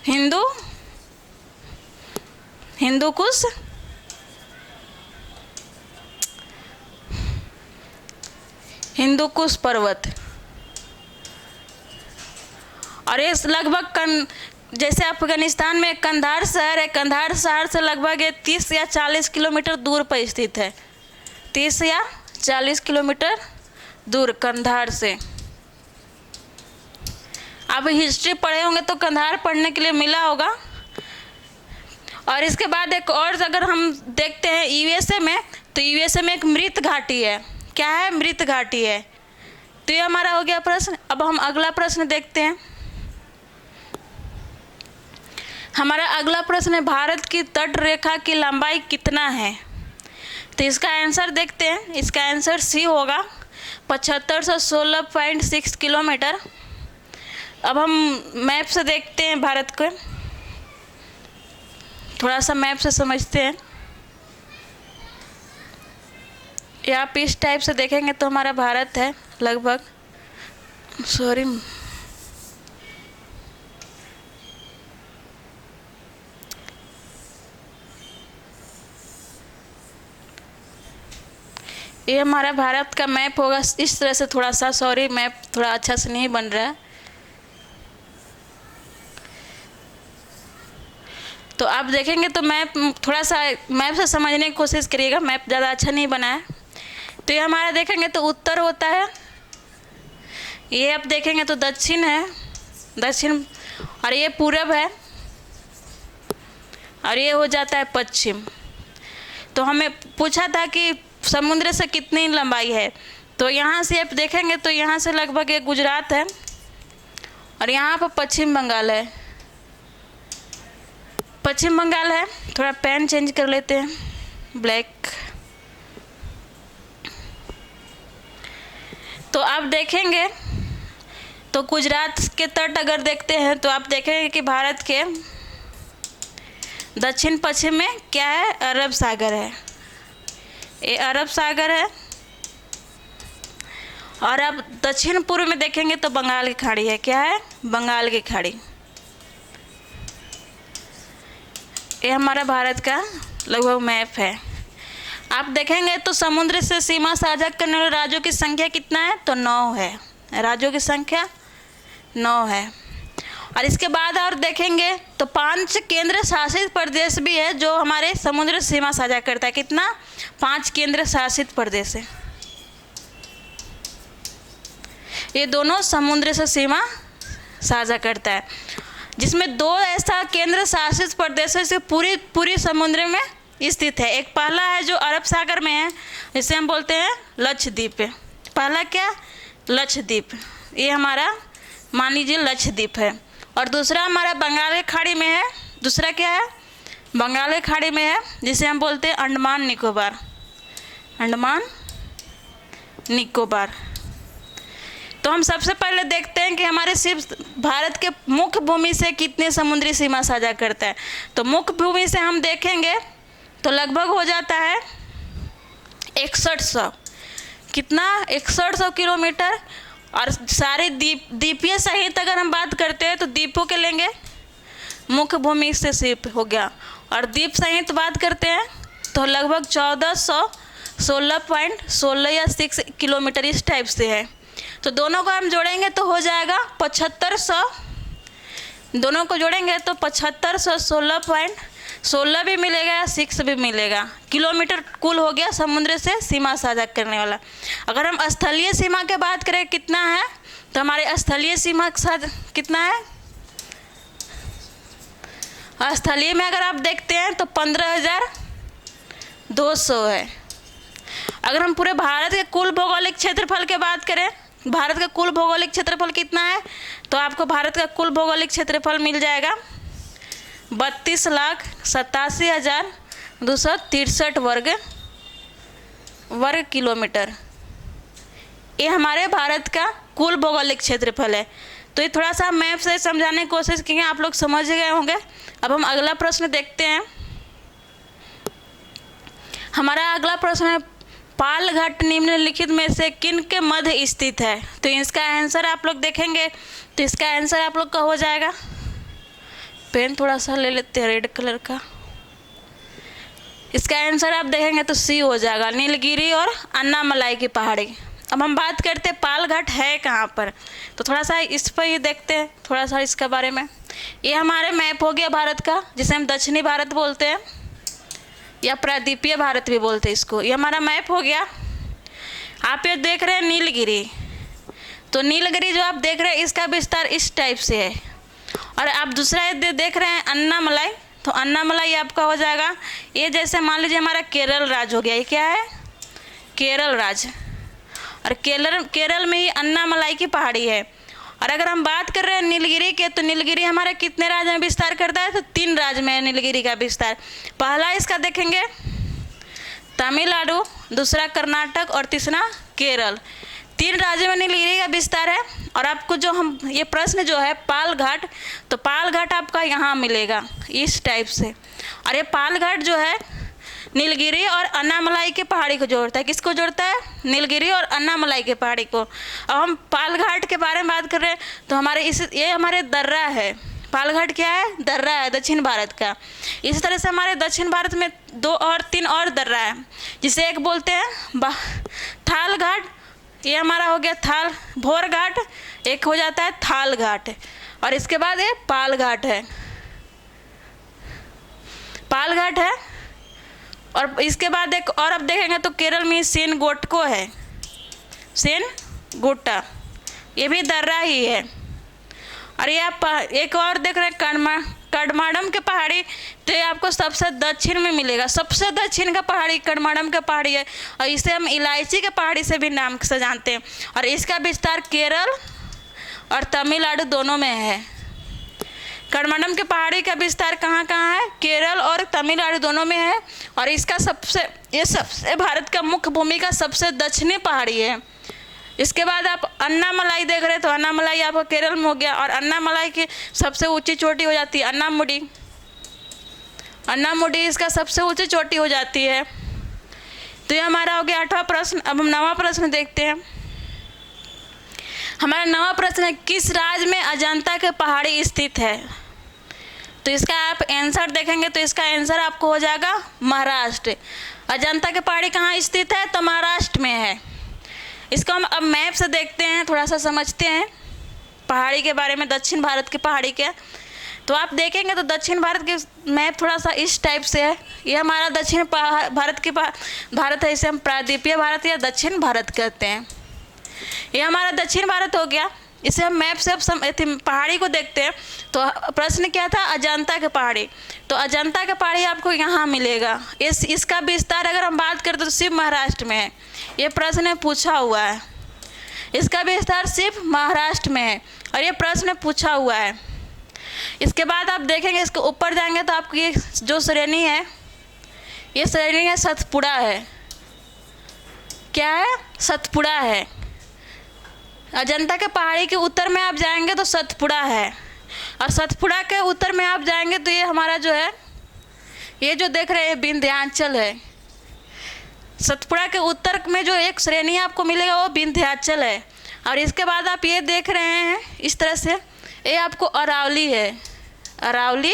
हिंदू कुश पर्वत। और ये लगभग जैसे अफगानिस्तान में कंधार शहर है, कंधार शहर से लगभग ये 30 या 40 किलोमीटर दूर पर स्थित है। 30 या 40 किलोमीटर दूर कंधार से। आप हिस्ट्री पढ़े होंगे तो कंधार पढ़ने के लिए मिला होगा। और इसके बाद एक और अगर हम देखते हैं यूएसए में, तो यूएसए में एक मृत घाटी है। क्या है? मृत घाटी है। तो ये हमारा हो गया प्रश्न। अब हम अगला प्रश्न देखते हैं। हमारा अगला प्रश्न है, भारत की तट रेखा की लंबाई कितना है? तो इसका आंसर देखते हैं। इसका आंसर सी होगा, 7516.6 किलोमीटर। अब हम मैप से देखते हैं भारत को, थोड़ा सा मैप से समझते हैं। या आप इस टाइप से देखेंगे तो हमारा भारत है लगभग, सॉरी, ये हमारा भारत का मैप होगा इस तरह से। थोड़ा सा सॉरी, मैप थोड़ा अच्छा से नहीं बन रहा है। तो आप देखेंगे तो मैप थोड़ा सा मैप से समझने की कोशिश करिएगा, मैप ज़्यादा अच्छा नहीं बना है। तो ये हमारा देखेंगे तो उत्तर होता है, ये आप देखेंगे तो दक्षिण है, दक्षिण, और ये पूरब है, और ये हो जाता है पश्चिम। तो हमें पूछा था कि समुद्र से कितनी लंबाई है, तो यहाँ से आप देखेंगे तो यहाँ से लगभग ये गुजरात है, और यहाँ पर पश्चिम बंगाल है। पश्चिम बंगाल है। थोड़ा पेन चेंज कर लेते हैं, ब्लैक। तो आप देखेंगे तो गुजरात के तट अगर देखते हैं तो आप देखेंगे कि भारत के दक्षिण पश्चिम में क्या है? अरब सागर है। ये अरब सागर है। और अब दक्षिण पूर्व में देखेंगे तो बंगाल की खाड़ी है। क्या है? बंगाल की खाड़ी। ये हमारा भारत का लगभग मैप है। आप देखेंगे तो समुद्र से सीमा साझा करने वाले राज्यों की संख्या कितना है? तो 9 है। राज्यों की संख्या 9 है। और इसके बाद और देखेंगे तो 5 केंद्र शासित प्रदेश भी है जो हमारे समुद्र सीमा साझा करता है। कितना? 5 केंद्र शासित प्रदेश है। ये दोनों समुद्र से सीमा साझा करता है, जिसमें 2 ऐसा केंद्र शासित प्रदेश है जो पूरी समुद्र में स्थित है। एक पहला है जो अरब सागर में है, जिसे हम बोलते हैं लक्षद्वीप। पहला क्या? लक्षद्वीप। ये हमारा मान लीजिए लक्षद्वीप है। और दूसरा हमारा बंगाल की खाड़ी में है। दूसरा क्या है? बंगाल की खाड़ी में है, जिसे हम बोलते हैं अंडमान निकोबार। अंडमान निकोबार। तो हम सबसे पहले देखते हैं कि हमारे सिर्फ भारत के मुख्य भूमि से कितने समुद्री सीमा साझा करता है। तो मुख्य भूमि से हम देखेंगे तो लगभग हो जाता है 6100। कितना? 6100 किलोमीटर। और सारे द्वीपीय सहित अगर हम बात करते हैं तो द्वीपों के लेंगे, मुख्य भूमि से सिर्फ हो गया। और द्वीप सहित बात करते हैं तो लगभग 1416.16 या 6 किलोमीटर इस टाइप से है। तो दोनों को हम जोड़ेंगे तो हो जाएगा 7500। दोनों को जोड़ेंगे तो 7516.16 भी मिलेगा, 6 भी मिलेगा। किलोमीटर कुल हो गया समुद्र से सीमा साझा करने वाला। अगर हम स्थलीय सीमा की बात करें कितना है, तो हमारे स्थलीय सीमा के साथ कितना है? स्थलीय में अगर आप देखते हैं तो 15,200 है। अगर हम पूरे भारत के कुल भौगोलिक क्षेत्रफल की बात करें, भारत का कुल भौगोलिक क्षेत्रफल कितना है, तो आपको भारत का कुल भौगोलिक क्षेत्रफल मिल जाएगा 32,87,263 वर्ग किलोमीटर। ये हमारे भारत का कुल भौगोलिक क्षेत्रफल है। तो ये थोड़ा सा मैप से समझाने की कोशिश की है, आप लोग समझ गए होंगे। अब हम अगला प्रश्न देखते हैं। हमारा अगला प्रश्न है, पाल घाट निम्नलिखित में से किन के मध्य स्थित है? तो इसका आंसर आप लोग देखेंगे तो इसका आंसर आप लोग का हो जाएगा, पेन थोड़ा सा ले लेते हैं रेड कलर का। इसका आंसर आप देखेंगे तो सी हो जाएगा, नीलगिरी और अन्नामलाई की पहाड़ी। अब हम बात करते हैं पाल घाट है कहाँ पर, तो थोड़ा सा इस पर ही देखते हैं थोड़ा सा इसके बारे में। ये हमारे मैप हो गया भारत का, जिसे हम दक्षिणी भारत बोलते हैं या प्रायद्वीपीय भारत भी बोलते हैं इसको। ये हमारा मैप हो गया। आप ये देख रहे हैं नीलगिरी, तो नीलगिरी जो आप देख रहे हैं इसका विस्तार इस टाइप से है। और आप दूसरा ये देख रहे हैं अन्नामलाई, तो अन्नामलाई आपका हो जाएगा ये, जैसे मान लीजिए हमारा केरल राज्य हो गया, ये क्या है? केरल राज्य। और केरल में ही अन्नामलाई की पहाड़ी है। और अगर हम बात कर रहे हैं नीलगिरी के, तो नीलगिरी हमारे कितने राज्य में विस्तार करता है? तो 3 राज्य में है नीलगिरी का विस्तार। पहला इसका देखेंगे तमिलनाडु, दूसरा कर्नाटक और तीसरा केरल। 3 राज्यों में नीलगिरी का विस्तार है। और आपको जो हम ये प्रश्न जो है पाल घाट, तो पाल घाट आपका यहाँ मिलेगा इस टाइप से। और ये पाल घाट जो है नीलगिरी और अन्नामलाई की पहाड़ी को जोड़ता है। किसको जोड़ता है? नीलगिरी और अन्नामलाई की पहाड़ी को। अब हम पाल घाट के बारे में बात कर रहे हैं, तो ये हमारे दर्रा है। पाल घाट क्या है? दर्रा है दक्षिण भारत का। इसी तरह से हमारे दक्षिण भारत में 2 और 3 और दर्रा है, जिसे एक बोलते हैं थाल घाट, ये हमारा हो गया थाल भोर घाट, एक हो जाता है थाल घाट, और इसके बाद ये पाल घाट है, पाल घाट है। और इसके बाद एक और अब देखेंगे तो केरल में सेनगोटको है, सेनगोट्टा, ये भी दर्रा ही है। और ये आप एक और देख रहे हैं कड़माडम के पहाड़ी, तो ये आपको सबसे दक्षिण में मिलेगा। सबसे दक्षिण का पहाड़ी कड़माडम का पहाड़ी है, और इसे हम इलायची के पहाड़ी से भी नाम से जानते हैं। और इसका विस्तार केरल और तमिलनाडु दोनों में है। कड़माडम के पहाड़ी का विस्तार कहाँ कहाँ है? केरल और तमिलनाडु दोनों में है। और इसका ये सबसे भारत का मुख्य भूमि का सबसे दक्षिणी पहाड़ी है। इसके बाद आप अन्नामलाई देख रहे हैं, तो अन्नामलाई आपका केरल में हो गया। और अन्नामलाई की सबसे ऊंची चोटी हो जाती है अन्नामुडी, अन्नामुडी इसका सबसे ऊंची चोटी हो जाती है। तो ये हमारा हो गया 8वां प्रश्न। अब हम 9वां प्रश्न देखते हैं। हमारा 9वां प्रश्न है, किस राज्य में अजंता के पहाड़ी स्थित है? तो इसका आप आंसर देखेंगे तो इसका आंसर आपको हो जाएगा महाराष्ट्र। अजंता के पहाड़ी कहाँ स्थित है? तो महाराष्ट्र में है। इसको हम अब मैप से देखते हैं, थोड़ा सा समझते हैं पहाड़ी के बारे में, दक्षिण भारत की पहाड़ी के। तो आप देखेंगे तो दक्षिण भारत की मैप थोड़ा सा इस टाइप से है। ये हमारा दक्षिण भारत है, इसे हम प्रायद्वीपीय भारत या दक्षिण भारत कहते हैं। ये हमारा दक्षिण भारत हो गया। इसे हम मैप से अब पहाड़ी को देखते हैं। तो प्रश्न क्या था? अजंता के पहाड़ी। तो अजंता के पहाड़ी आपको यहाँ मिलेगा। इसका विस्तार अगर हम बात करें तो सिर्फ महाराष्ट्र में है। ये प्रश्न पूछा हुआ है, इसका विस्तार सिर्फ महाराष्ट्र में है और ये प्रश्न पूछा हुआ है। इसके बाद आप देखेंगे, इसके ऊपर जाएंगे तो आपको ये जो श्रेणी है, ये श्रेणी है सतपुड़ा है। क्या है? सतपुड़ा है। अजंता के पहाड़ी के उत्तर में आप जाएंगे तो सतपुड़ा है, और सतपुड़ा के उत्तर में आप जाएंगे तो ये हमारा जो है, ये जो देख रहे हैं विंध्याचल है। सतपुड़ा के उत्तर में जो एक श्रेणी आपको मिलेगा वो विंध्याचल है। और इसके बाद आप ये देख रहे हैं इस तरह से, ये आपको अरावली है। अरावली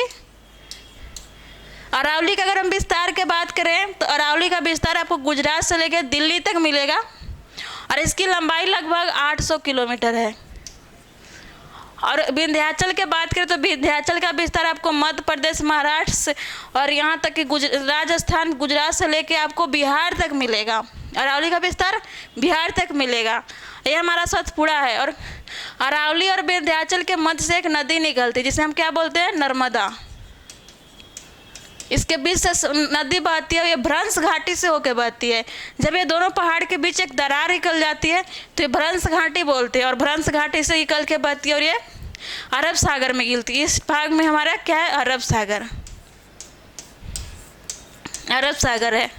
का अगर हम विस्तार के बात करें तो अरावली का विस्तार आपको गुजरात से लेकर दिल्ली तक मिलेगा और इसकी लंबाई लगभग 800 किलोमीटर है। और विंध्याचल के बात करें तो विंध्याचल का विस्तार आपको मध्य प्रदेश, महाराष्ट्र से और यहाँ तक कि राजस्थान, गुजरात से लेके आपको बिहार तक मिलेगा। अरावली का विस्तार बिहार तक मिलेगा। ये हमारा सतपुड़ा है। और अरावली और विंध्याचल के मध्य से एक नदी निकलती है जिसे हम क्या बोलते हैं? नर्मदा। इसके बीच से नदी बहती है, ये भ्रंश घाटी से होकर बहती है। जब ये दोनों पहाड़ के बीच एक दरार निकल जाती है तो ये भ्रंश घाटी बोलते हैं, और भ्रंश घाटी से निकल के बहती है और ये अरब सागर में गिरती है। इस भाग में हमारा क्या है? अरब सागर, अरब सागर है।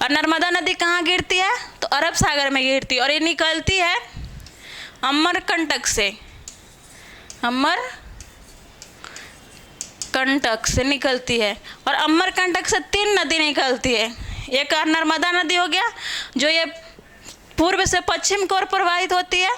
और नर्मदा नदी कहाँ गिरती है? तो अरब सागर में गिरती है और ये निकलती है अमरकंटक से, अमरकंटक से निकलती है। और अमरकंटक से 3 नदी निकलती है। एक नर्मदा नदी हो गया, जो ये पूर्व से पश्चिम की ओर प्रवाहित होती है।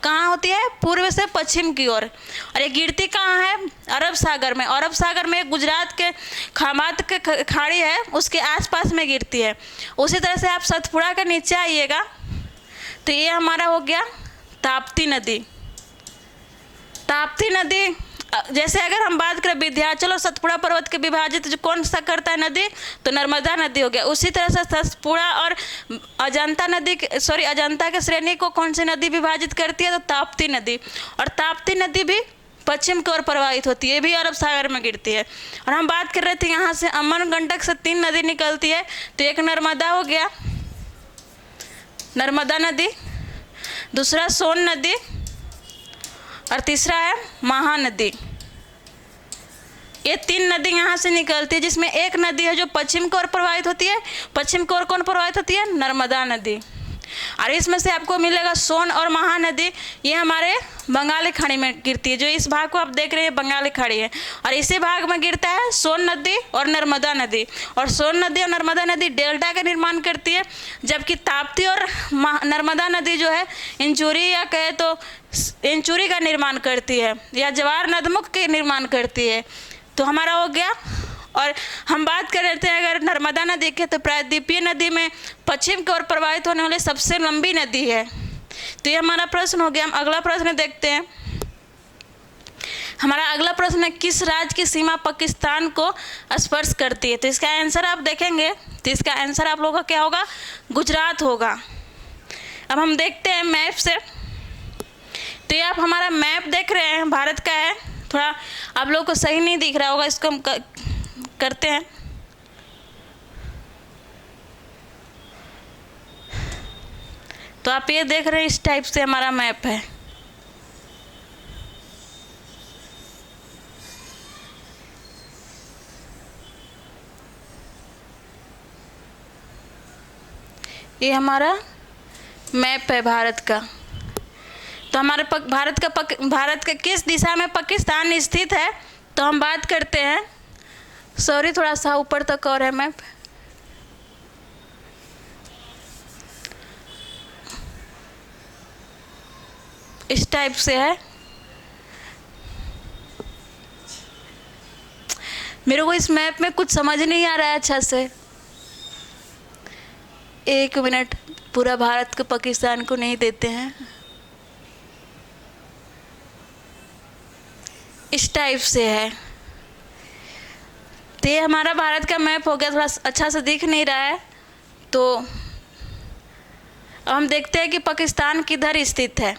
कहाँ होती है? पूर्व से पश्चिम की ओर। और ये गिरती कहाँ है? अरब सागर में। अरब सागर में गुजरात के खामात के खाड़ी है, उसके आसपास में गिरती है। उसी तरह से आप सतपुड़ा के नीचे आइएगा तो ये हमारा हो गया ताप्ती नदी। ताप्ती नदी, जैसे अगर हम बात करें विंध्याचल और सतपुड़ा पर्वत के विभाजित जो कौन सा करता है नदी, तो नर्मदा नदी हो गया। उसी तरह से सतपुड़ा और अजंता नदी, अजंता के श्रेणी को कौन सी नदी विभाजित करती है? तो ताप्ती नदी। और ताप्ती नदी भी पश्चिम की ओर प्रवाहित होती है, ये भी अरब सागर में गिरती है। और हम बात कर रहे थे यहाँ से अमरकंटक से 3 नदी निकलती है, तो एक नर्मदा हो गया, नर्मदा नदी, दूसरा सोन नदी और तीसरा है महानदी। ये 3 नदी यहाँ से निकलती है, जिसमें एक नदी है जो पश्चिम की ओर प्रवाहित होती है। पश्चिम की ओर कौन प्रवाहित होती है? नर्मदा नदी। और इसमें से आपको मिलेगा सोन और महानदी, ये हमारे बंगाली खाड़ी में गिरती है। जो इस भाग को आप देख रहे हैं बंगाली खाड़ी है, और इसी भाग में गिरता है सोन नदी और नर्मदा नदी। और सोन नदी और नर्मदा नदी डेल्टा का निर्माण करती है, जबकि ताप्ती और नर्मदा नदी जो है इंचुरी या कहे तो इंचुरी का निर्माण करती है, या जवार नदमुख के निर्माण करती है। तो हमारा हो गया। और हम बात कर रहे थे अगर नर्मदा नदी के, तो प्रायद्वीपीय नदी में पश्चिम की ओर प्रवाहित होने वाली सबसे लंबी नदी है। तो ये हमारा प्रश्न हो गया। हम अगला प्रश्न देखते हैं। हमारा अगला प्रश्न है, किस राज्य की सीमा पाकिस्तान को स्पर्श करती है? तो इसका आंसर आप देखेंगे तो इसका आंसर आप लोगों का क्या होगा? गुजरात होगा। अब हम देखते हैं मैप से। तो ये आप हमारा मैप देख रहे हैं, भारत का है। थोड़ा आप लोगों को सही नहीं दिख रहा होगा, इसको हम करते हैं। तो आप ये देख रहे हैं, इस टाइप से हमारा मैप है। ये हमारा मैप है भारत का। तो हमारे भारत का किस दिशा में पाकिस्तान स्थित है? तो हम बात करते हैं, सॉरी थोड़ा सा ऊपर तक और है मैप। इस टाइप से है। मेरे को इस मैप में कुछ समझ नहीं आ रहा है अच्छा से। एक मिनट, पूरा भारत को पाकिस्तान को नहीं देते हैं। इस टाइप से है। तो ये हमारा भारत का मैप हो गया। थोड़ा अच्छा से दिख नहीं रहा है, तो अब हम देखते हैं कि पाकिस्तान किधर स्थित है।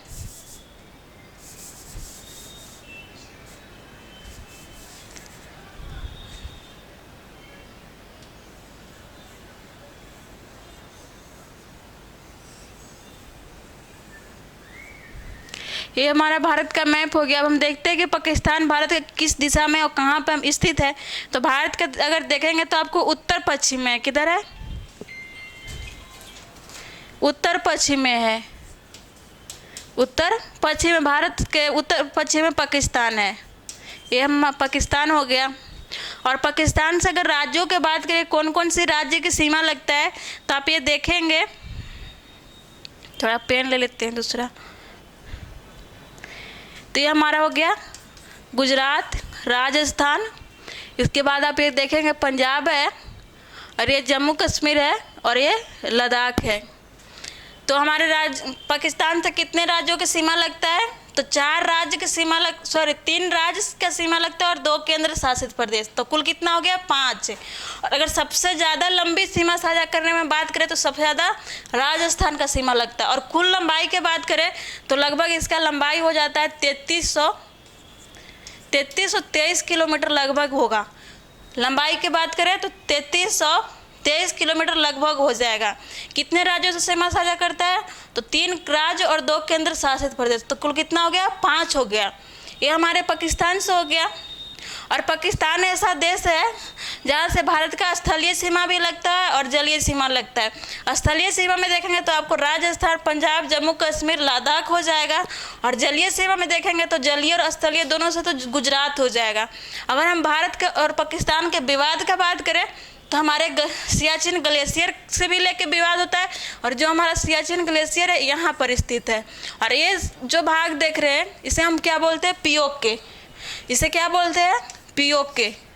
ये हमारा भारत का मैप हो गया। अब हम देखते हैं कि पाकिस्तान भारत के किस दिशा में और कहाँ पर हम स्थित है। तो भारत का अगर देखेंगे तो आपको उत्तर पश्चिम में, किधर है? उत्तर पश्चिम में है। उत्तर पश्चिम में भारत के उत्तर पश्चिम में पाकिस्तान है। ये हम पाकिस्तान हो गया। और पाकिस्तान से अगर राज्यों की बात करें, कौन कौन सी राज्य की सीमा लगता है, तो आप ये देखेंगे। थोड़ा पेन ले लेते हैं दूसरा। तो ये हमारा हो गया गुजरात, राजस्थान। इसके बाद आप ये देखेंगे पंजाब है, और ये जम्मू कश्मीर है, और ये लद्दाख है। तो हमारे पाकिस्तान से कितने राज्यों की सीमा लगता है? तो 4 राज्य की सीमा 3 राज्य का सीमा लगता है और 2 केंद्र शासित प्रदेश। तो कुल कितना हो गया? 5। और अगर सबसे ज़्यादा लंबी सीमा साझा करने में बात करें तो सबसे ज़्यादा राजस्थान का सीमा लगता है। और कुल लंबाई की बात करें तो लगभग इसका लंबाई हो जाता है 3323 किलोमीटर लगभग होगा। लंबाई की बात करें तो 3323 किलोमीटर लगभग हो जाएगा। कितने राज्यों से सीमा साझा करता है? तो 3 राज्य और 2 केंद्र शासित प्रदेश। तो कुल कितना हो गया? 5 हो गया। ये हमारे पाकिस्तान से हो गया। और पाकिस्तान ऐसा देश है जहाँ से भारत का स्थलीय सीमा भी लगता है और जलीय सीमा लगता है। स्थलीय सीमा में देखेंगे तो आपको राजस्थान, पंजाब, जम्मू कश्मीर, लद्दाख हो जाएगा। और जलीय सीमा में देखेंगे तो जलीय और स्थलीय दोनों से तो गुजरात हो जाएगा। अगर हम भारत के और पाकिस्तान के विवाद का बात करें तो हमारे सियाचिन ग्लेशियर से भी लेके विवाद होता है, और जो हमारा सियाचिन ग्लेशियर है यहाँ पर स्थित है। और ये जो भाग देख रहे हैं इसे हम क्या बोलते हैं, पीओके। इसे क्या बोलते हैं, पीओके।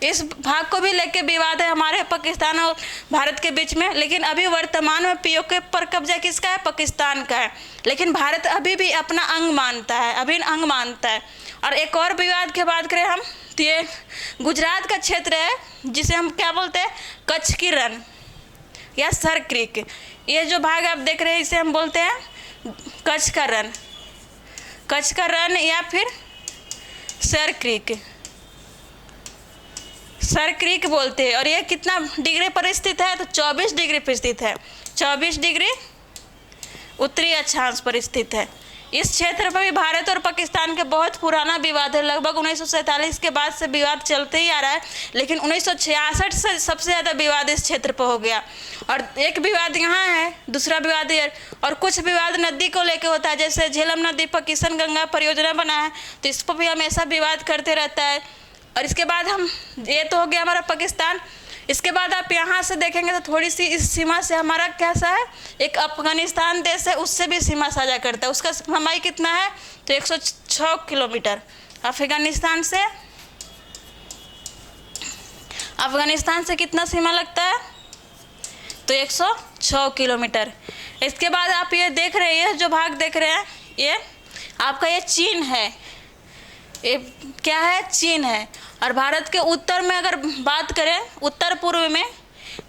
इस भाग को भी लेके विवाद है हमारे पाकिस्तान और भारत के बीच में, लेकिन अभी वर्तमान में पीओके पर कब्जा किसका है, पाकिस्तान का है। लेकिन भारत अभी भी अपना अंग मानता है, अभिन्न अंग मानता है। और एक और विवाद की बात करें हम, तो ये गुजरात का क्षेत्र है जिसे हम क्या बोलते हैं, कच्छ की रण या सर क्रीक। ये जो भाग आप देख रहे हैं इसे हम बोलते हैं कच्छ का रण, कच्छ का रण या फिर सर क्रीक, सर क्रीक बोलते हैं। और ये कितना डिग्री पर स्थित है, तो 24 डिग्री पर स्थित है, 24 डिग्री उत्तरी अक्षांश पर स्थित है। इस क्षेत्र पर भी भारत और पाकिस्तान के बहुत पुराना विवाद है, लगभग 1947 के बाद से विवाद चलते ही आ रहा है, लेकिन 1966 से सबसे ज़्यादा विवाद इस क्षेत्र पर हो गया। और एक विवाद यहाँ है, दूसरा विवाद ये, और कुछ विवाद नदी को लेकर होता है, जैसे झेलम नदी पर किशन गंगा परियोजना बना है, तो इस पर भी हमेशा विवाद करते रहता है। और इसके बाद हम, ये तो हो गया हमारा पाकिस्तान। इसके बाद आप यहाँ से देखेंगे तो थोड़ी सी इस सीमा से हमारा कैसा है, एक अफगानिस्तान देश है, उससे भी सीमा साझा करता है। उसका लंबाई कितना है, तो 106 किलोमीटर। अफगानिस्तान से कितना सीमा लगता है, तो 106 किलोमीटर। इसके बाद आप ये देख रहे हैं, जो भाग देख रहे हैं ये आपका ये चीन है, ये क्या है, चीन है। और भारत के उत्तर में अगर बात करें, उत्तर पूर्व में,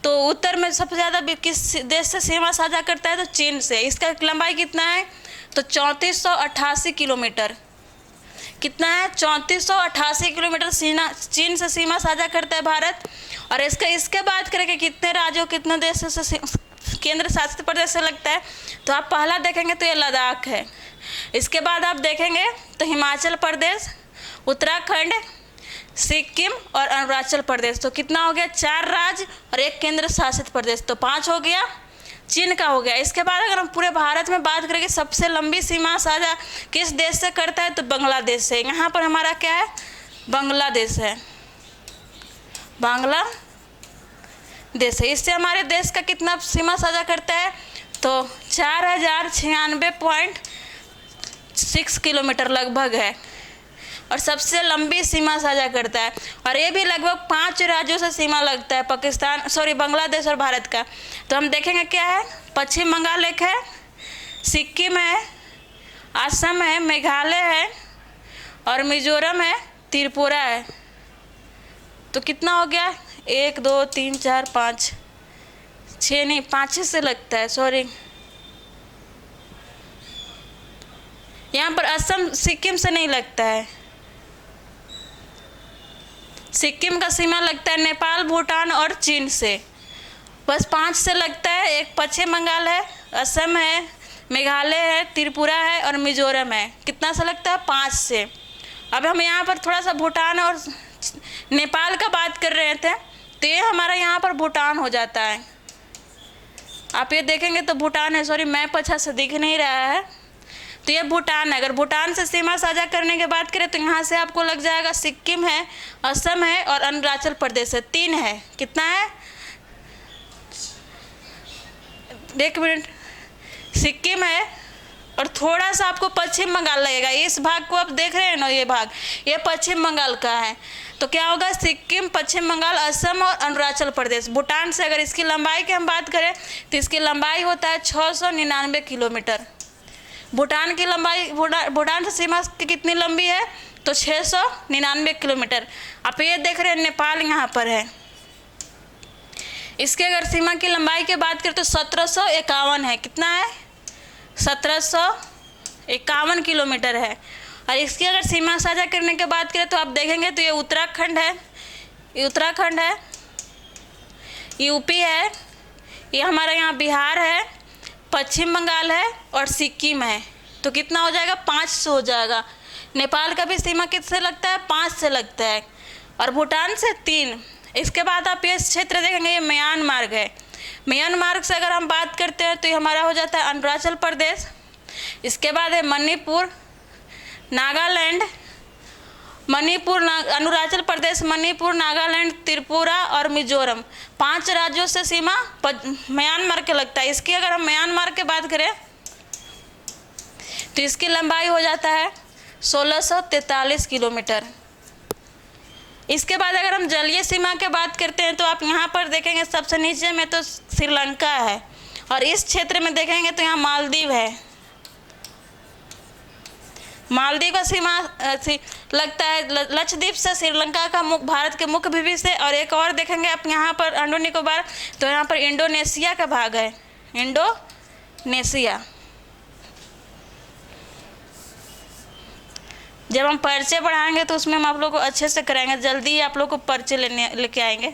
तो उत्तर में सबसे ज़्यादा किस देश से सीमा साझा करता है, तो चीन से। इसका लंबाई कितना है, तो 3488 किलोमीटर। कितना है, 3488 किलोमीटर चीन से सीमा साझा करता है भारत। और इसके बात करें कि कितने राज्यों, कितने देशों से, केंद्र शासित प्रदेश से लगता है, तो आप पहला देखेंगे तो ये लद्दाख है। इसके बाद आप देखेंगे तो हिमाचल प्रदेश, उत्तराखंड, सिक्किम और अरुणाचल प्रदेश। तो कितना हो गया, 4 राज्य और 1 केंद्र शासित प्रदेश, तो 5 हो गया, चीन का हो गया। इसके बाद अगर हम पूरे भारत में बात करें कि सबसे लंबी सीमा साझा किस देश से करता है, तो बांग्लादेश से। यहाँ पर हमारा क्या है, बांग्लादेश है, बांग्लादेश है। इससे हमारे देश का कितना सीमा साझा करता है, तो 4096.6 किलोमीटर लगभग है, और सबसे लंबी सीमा साझा करता है। और ये भी लगभग 5 राज्यों से सीमा लगता है, बांग्लादेश और भारत का। तो हम देखेंगे क्या है, पश्चिम बंगाल एक है, सिक्किम है, असम है, मेघालय है, और मिजोरम है, त्रिपुरा है। तो कितना हो गया, 1 2 3 4 5 6 नहीं, 5 से लगता है, सॉरी। यहाँ पर असम सिक्किम से नहीं लगता है, सिक्किम का सीमा लगता है नेपाल, भूटान और चीन से, बस 5 से लगता है। एक पश्चिम बंगाल है, असम है, मेघालय है, त्रिपुरा है और मिजोरम है। कितना से लगता है, 5 से। अब हम यहाँ पर थोड़ा सा भूटान और नेपाल का बात कर रहे थे, तो ये हमारा यहाँ पर भूटान हो जाता है। आप ये देखेंगे तो भूटान है, सॉरी मैप अच्छा से दिख नहीं रहा है, तो ये भूटान है। अगर भूटान से सीमा साझा करने की बात करें तो यहाँ से आपको लग जाएगा सिक्किम है, असम है और अरुणाचल प्रदेश है, 3 है। कितना है, 1 मिनट, सिक्किम है और थोड़ा सा आपको पश्चिम बंगाल लगेगा। इस भाग को आप देख रहे हैं ना, ये भाग ये पश्चिम बंगाल का है। तो क्या होगा, सिक्किम, पश्चिम बंगाल, असम और अरुणाचल प्रदेश। भूटान से अगर इसकी लंबाई की हम बात करें तो इसकी लंबाई होता है 699 किलोमीटर। भूटान की लंबाई, भूटान से सीमा की कितनी लंबी है, तो 699 किलोमीटर। आप ये देख रहे हैं नेपाल यहाँ पर है। इसके अगर सीमा की लंबाई की बात करें तो 1751 है। कितना है, 1751 किलोमीटर है। और इसकी अगर सीमा साझा करने की बात करें तो आप देखेंगे तो ये उत्तराखंड है, यूपी है, ये हमारा यहाँ बिहार है, पश्चिम बंगाल है और सिक्किम है। तो कितना हो जाएगा, 500 हो जाएगा। नेपाल का भी सीमा किससे लगता है, 5 से लगता है, और भूटान से 3। इसके बाद आप ये क्षेत्र देखेंगे, ये म्यांमार है। म्यांमार से अगर हम बात करते हैं तो ये हमारा हो जाता है अरुणाचल प्रदेश। इसके बाद है मणिपुर, नागालैंड मणिपुर, अरुणाचल प्रदेश, मणिपुर, नागालैंड, त्रिपुरा और मिजोरम, 5 राज्यों से सीमा म्यांमार के लगता है। इसकी अगर हम म्यांमार की बात करें तो इसकी लंबाई हो जाता है 1643 किलोमीटर। इसके बाद अगर हम जलीय सीमा की बात करते हैं तो आप यहाँ पर देखेंगे सबसे नीचे में तो श्रीलंका है, और इस क्षेत्र में देखेंगे तो यहाँ मालदीव है। मालदीव का सीमा लगता है लक्षद्वीप से श्रीलंका का भारत के मुख्य द्वीप से। और एक और देखेंगे आप यहाँ पर अंडो निकोबार, तो यहाँ पर इंडोनेशिया का भाग है, इंडोनेशिया। जब हम परिचय बढ़ाएंगे तो उसमें हम आप लोग को अच्छे से कराएंगे, जल्दी ही आप लोग को परिचय लेके आएंगे।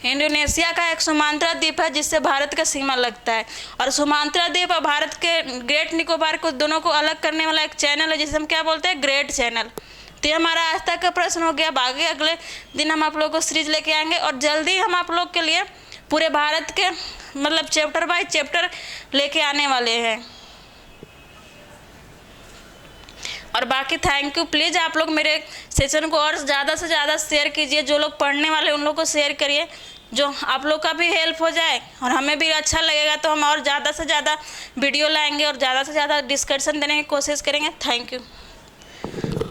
इंडोनेशिया का एक सुमात्रा द्वीप है जिससे भारत का सीमा लगता है, और सुमात्रा द्वीप और भारत के ग्रेट निकोबार को दोनों को अलग करने वाला एक चैनल है जिसे हम क्या बोलते हैं, ग्रेट चैनल। तो ये हमारा आज तक का प्रश्न हो गया। बाकी अगले दिन हम आप लोग को सीरीज लेके आएंगे, और जल्दी हम आप लोग के लिए पूरे भारत के मतलब चैप्टर बाय चैप्टर लेके आने वाले हैं। और बाकी थैंक यू। प्लीज़ आप लोग मेरे सेशन को और ज़्यादा से ज़्यादा शेयर कीजिए। जो लोग पढ़ने वाले उन लोग को शेयर करिए, जो आप लोग का भी हेल्प हो जाए और हमें भी अच्छा लगेगा। तो हम और ज़्यादा से ज़्यादा वीडियो लाएंगे और ज़्यादा से ज़्यादा डिस्कशन देने की कोशिश करेंगे। Thank you.